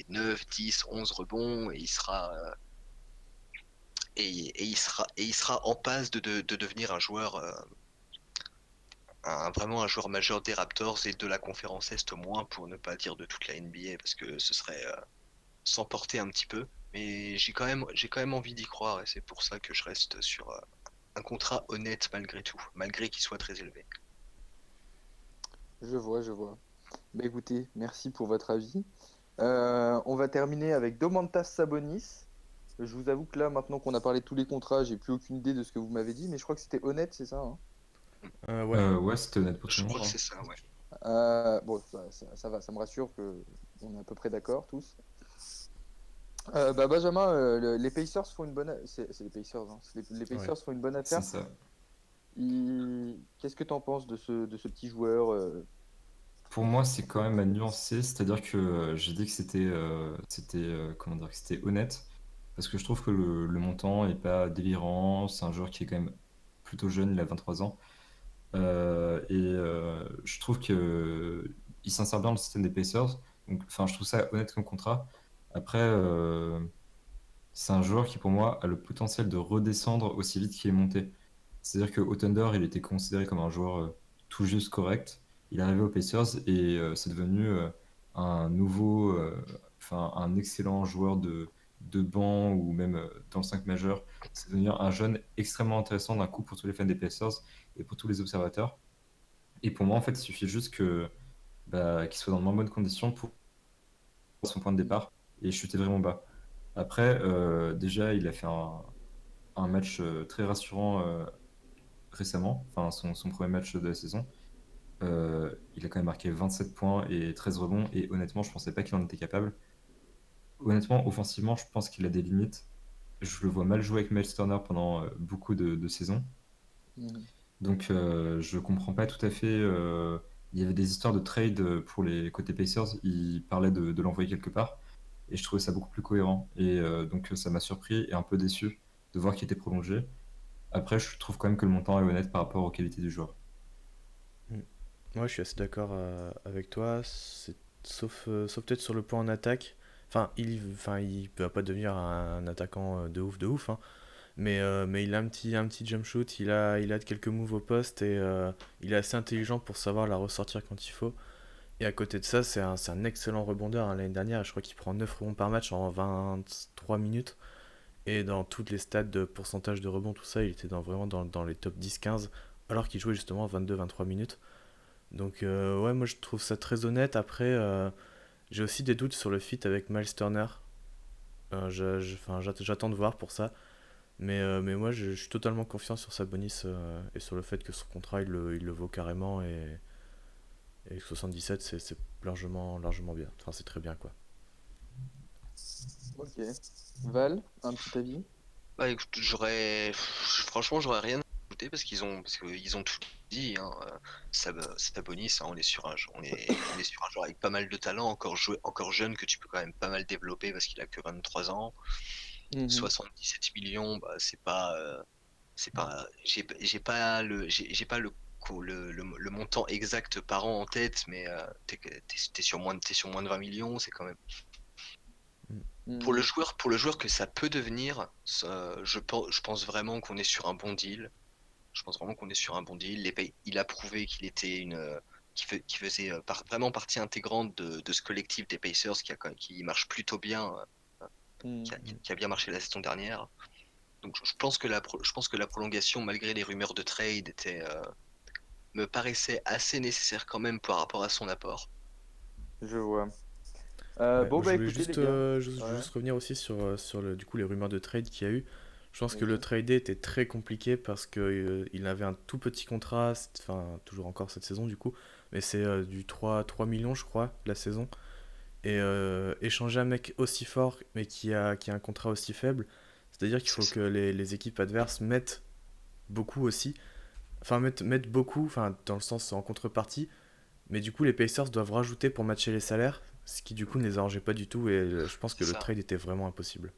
9, 10, 11 rebonds, et il sera en passe de devenir un joueur, vraiment un joueur majeur des Raptors et de la conférence Est au moins, pour ne pas dire de toute la NBA, parce que ce serait s'emporter un petit peu. Mais j'ai quand même envie d'y croire et c'est pour ça que je reste sur un contrat honnête malgré tout, malgré qu'il soit très élevé. Je vois, je vois. Bah écoutez, merci pour votre avis. On va terminer avec Domantas Sabonis. Je vous avoue que là, maintenant qu'on a parlé de tous les contrats, j'ai plus aucune idée de ce que vous m'avez dit, mais je crois que c'était honnête, c'est ça, hein. Ouais. Ouais, c'était honnête pour tout Je le monde, crois que hein. c'est ça, ouais. Bon, ça va, ça me rassure que on est à peu près d'accord tous. Bah Benjamin, les Pacers font une bonne, c'est les Pacers, hein. Les Ouais. Pacers font une bonne C'est affaire. ça. Qu'est-ce que tu en penses de ce petit joueur Pour moi, c'est quand même à nuancer, c'est-à-dire que j'ai dit que comment dire, que c'était honnête, parce que je trouve que le montant est pas délirant, c'est un joueur qui est quand même plutôt jeune, il a 23 ans, je trouve que il s'insère bien dans le système des Pacers, donc enfin, je trouve ça honnête comme contrat. Après, c'est un joueur qui pour moi a le potentiel de redescendre aussi vite qu'il est monté. C'est-à-dire que au Thunder, il était considéré comme un joueur tout juste correct. Il est arrivé aux Pacers et c'est devenu un nouveau, enfin un excellent joueur de banc ou même dans le 5 majeur. C'est devenu un jeune extrêmement intéressant d'un coup pour tous les fans des Pacers et pour tous les observateurs. Et pour moi, en fait, il suffit juste qu'il soit dans de moins bonnes conditions pour son point de départ et chuter vraiment bas. Après, déjà, il a fait un match très rassurant récemment, enfin son premier match de la saison. Il a quand même marqué 27 points et 13 rebonds, et honnêtement, je pensais pas qu'il en était capable. Honnêtement, offensivement, je pense qu'il a des limites. Je le vois mal jouer avec Miles Turner pendant beaucoup de saisons. Mhm. Donc, je comprends pas tout à fait. Il y avait des histoires de trade pour les côtés Pacers. Ils parlaient de l'envoyer quelque part. Et je trouvais ça beaucoup plus cohérent. Et donc, ça m'a surpris et un peu déçu de voir qu'il était prolongé. Après, je trouve quand même que le montant est honnête par rapport aux qualités du joueur. Mm. Moi, je suis assez d'accord avec toi, sauf peut-être sur le point en attaque. Il va pas devenir un attaquant de ouf, hein. Mais il a un petit jump shoot, il a quelques moves au poste et il est assez intelligent pour savoir la ressortir quand il faut. Et à côté de ça, c'est un excellent rebondeur, hein. L'année dernière, je crois qu'il prend 9 rebonds par match en 23 minutes. Et dans toutes les stats de pourcentage de rebond, tout ça, il était vraiment dans les top 10-15, alors qu'il jouait justement 22-23 minutes. Donc ouais, moi je trouve ça très honnête. Après, j'ai aussi des doutes sur le fit avec Miles Turner. J'attends de voir pour ça. Mais moi je suis totalement confiant sur Sabonis et sur le fait que son contrat il le vaut carrément. Et 77, c'est largement bien. Enfin, c'est très bien, quoi. Ok. Val, un petit avis? Bah écoute, franchement, j'aurais rien à ajouter parce qu'ils ont tout dit, hein. Sabonis, hein, on est sur un joueur avec pas mal de talent, encore jeune que tu peux quand même pas mal développer parce qu'il a que 23 ans. Mhm. 77 millions, bah j'ai pas le montant exact par an en tête, mais t'es sur moins de 20 millions, c'est quand même Mm. Mhm. pour le joueur que ça peut devenir. Je pense vraiment qu'on est sur un bon deal. Je pense vraiment qu'on est sur un bon deal. Il a prouvé qu'il était qui faisait vraiment partie intégrante de ce collectif des Pacers qui marche plutôt bien, Mhm. qui a bien marché la saison dernière. Donc je pense que je pense que la prolongation, malgré les rumeurs de trade, me paraissait assez nécessaire quand même par rapport à son apport. Je vois. Ouais, Bon, moi, je bah voulais écoutez, les gars. Ouais, juste revenir aussi sur du coup, les rumeurs de trade qu'il y a eu. Je pense que le vas-y. trade était très compliqué parce que, il avait un tout petit contrat, enfin, toujours encore cette saison du coup, mais c'est du 3 millions, je crois, la saison. Et échanger un mec aussi fort, mais qui a un contrat aussi faible, c'est-à-dire qu'il C'est- faut c'est- que les équipes adverses mettent beaucoup aussi, enfin, mettent beaucoup, enfin, dans le sens en contrepartie, mais du coup, les Pacers doivent rajouter pour matcher les salaires, ce qui du coup ne les arrangeait pas du tout, et je pense que c'est le ça. trade était vraiment impossible.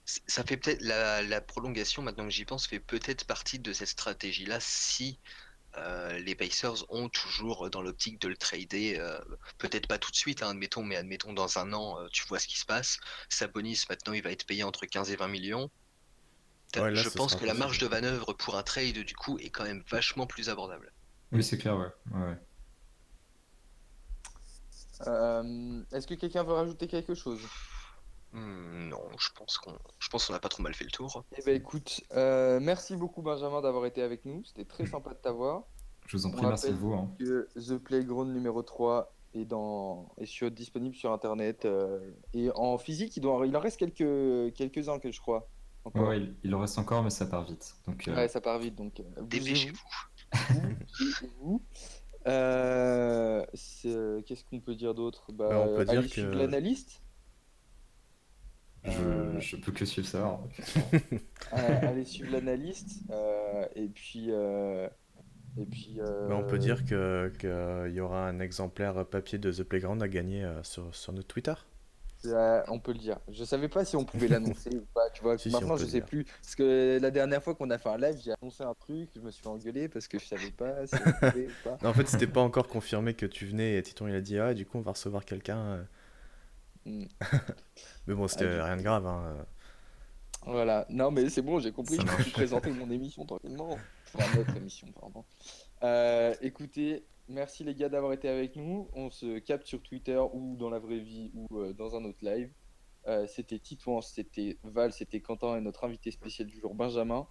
Ça fait peut-être la prolongation, maintenant que j'y pense, fait peut-être partie de cette stratégie-là si les Pacers ont toujours dans l'optique de le trader, peut-être pas tout de suite, hein, admettons, mais admettons dans un an, tu vois ce qui se passe. Sabonis, maintenant, il va être payé entre 15 et 20 millions. Ouais, là, Je ce pense sera que la marge impossible. de manœuvre pour un trade, du coup, est quand même vachement plus abordable. Oui, c'est clair, ouais. Ouais, ouais. Est-ce que quelqu'un veut rajouter quelque chose? Non, je pense qu'on a pas trop mal fait le tour. Eh ben écoute, merci beaucoup Benjamin d'avoir été avec nous. C'était très sympa de t'avoir. Je vous en On prie, merci à rappelle vous, hein. que The Playground numéro 3 disponible sur Internet et en physique, il en reste quelques-uns que je crois Ouais, ouais, encore. il en reste encore, mais ça part vite. Donc, Ouais, ça part vite, donc bougez-vous. Dépêchez-vous. Bougez-vous. Qu'est-ce qu'on peut dire d'autre? Bah, on Bah, peut allez dire suivre que l'analyste. Euh, je peux que suivre ça, hein, effectivement. allez suivre l'analyste. bah, on peut dire que y aura un exemplaire papier de The Playground à gagner sur notre Twitter. On peut le dire. Je savais pas si on pouvait l'annoncer ou pas. Tu vois, Si, on maintenant peut je le sais dire. plus. Parce que la dernière fois qu'on a fait un live, j'ai annoncé un truc, je me suis fait engueuler parce que je savais pas si on pouvait ou pas. Non, en fait, c'était pas encore confirmé que tu venais, et Titon il a dit, ah, du coup, on va recevoir quelqu'un. Hmm. Mais bon, Ah, c'était du rien de coup, grave, hein. voilà. Non, mais c'est bon, j'ai compris. Ça Je peux plus marche. présenter mon émission tranquillement. Enfin, notre émission, pardon. Écoutez, merci les gars d'avoir été avec nous. On se capte sur Twitter ou dans la vraie vie ou dans un autre live. C'était Titouan, c'était Val, c'était Quentin et notre invité spécial du jour, Benjamin.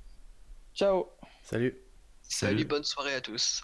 Ciao! Salut! Salut, Salut. bonne soirée à tous.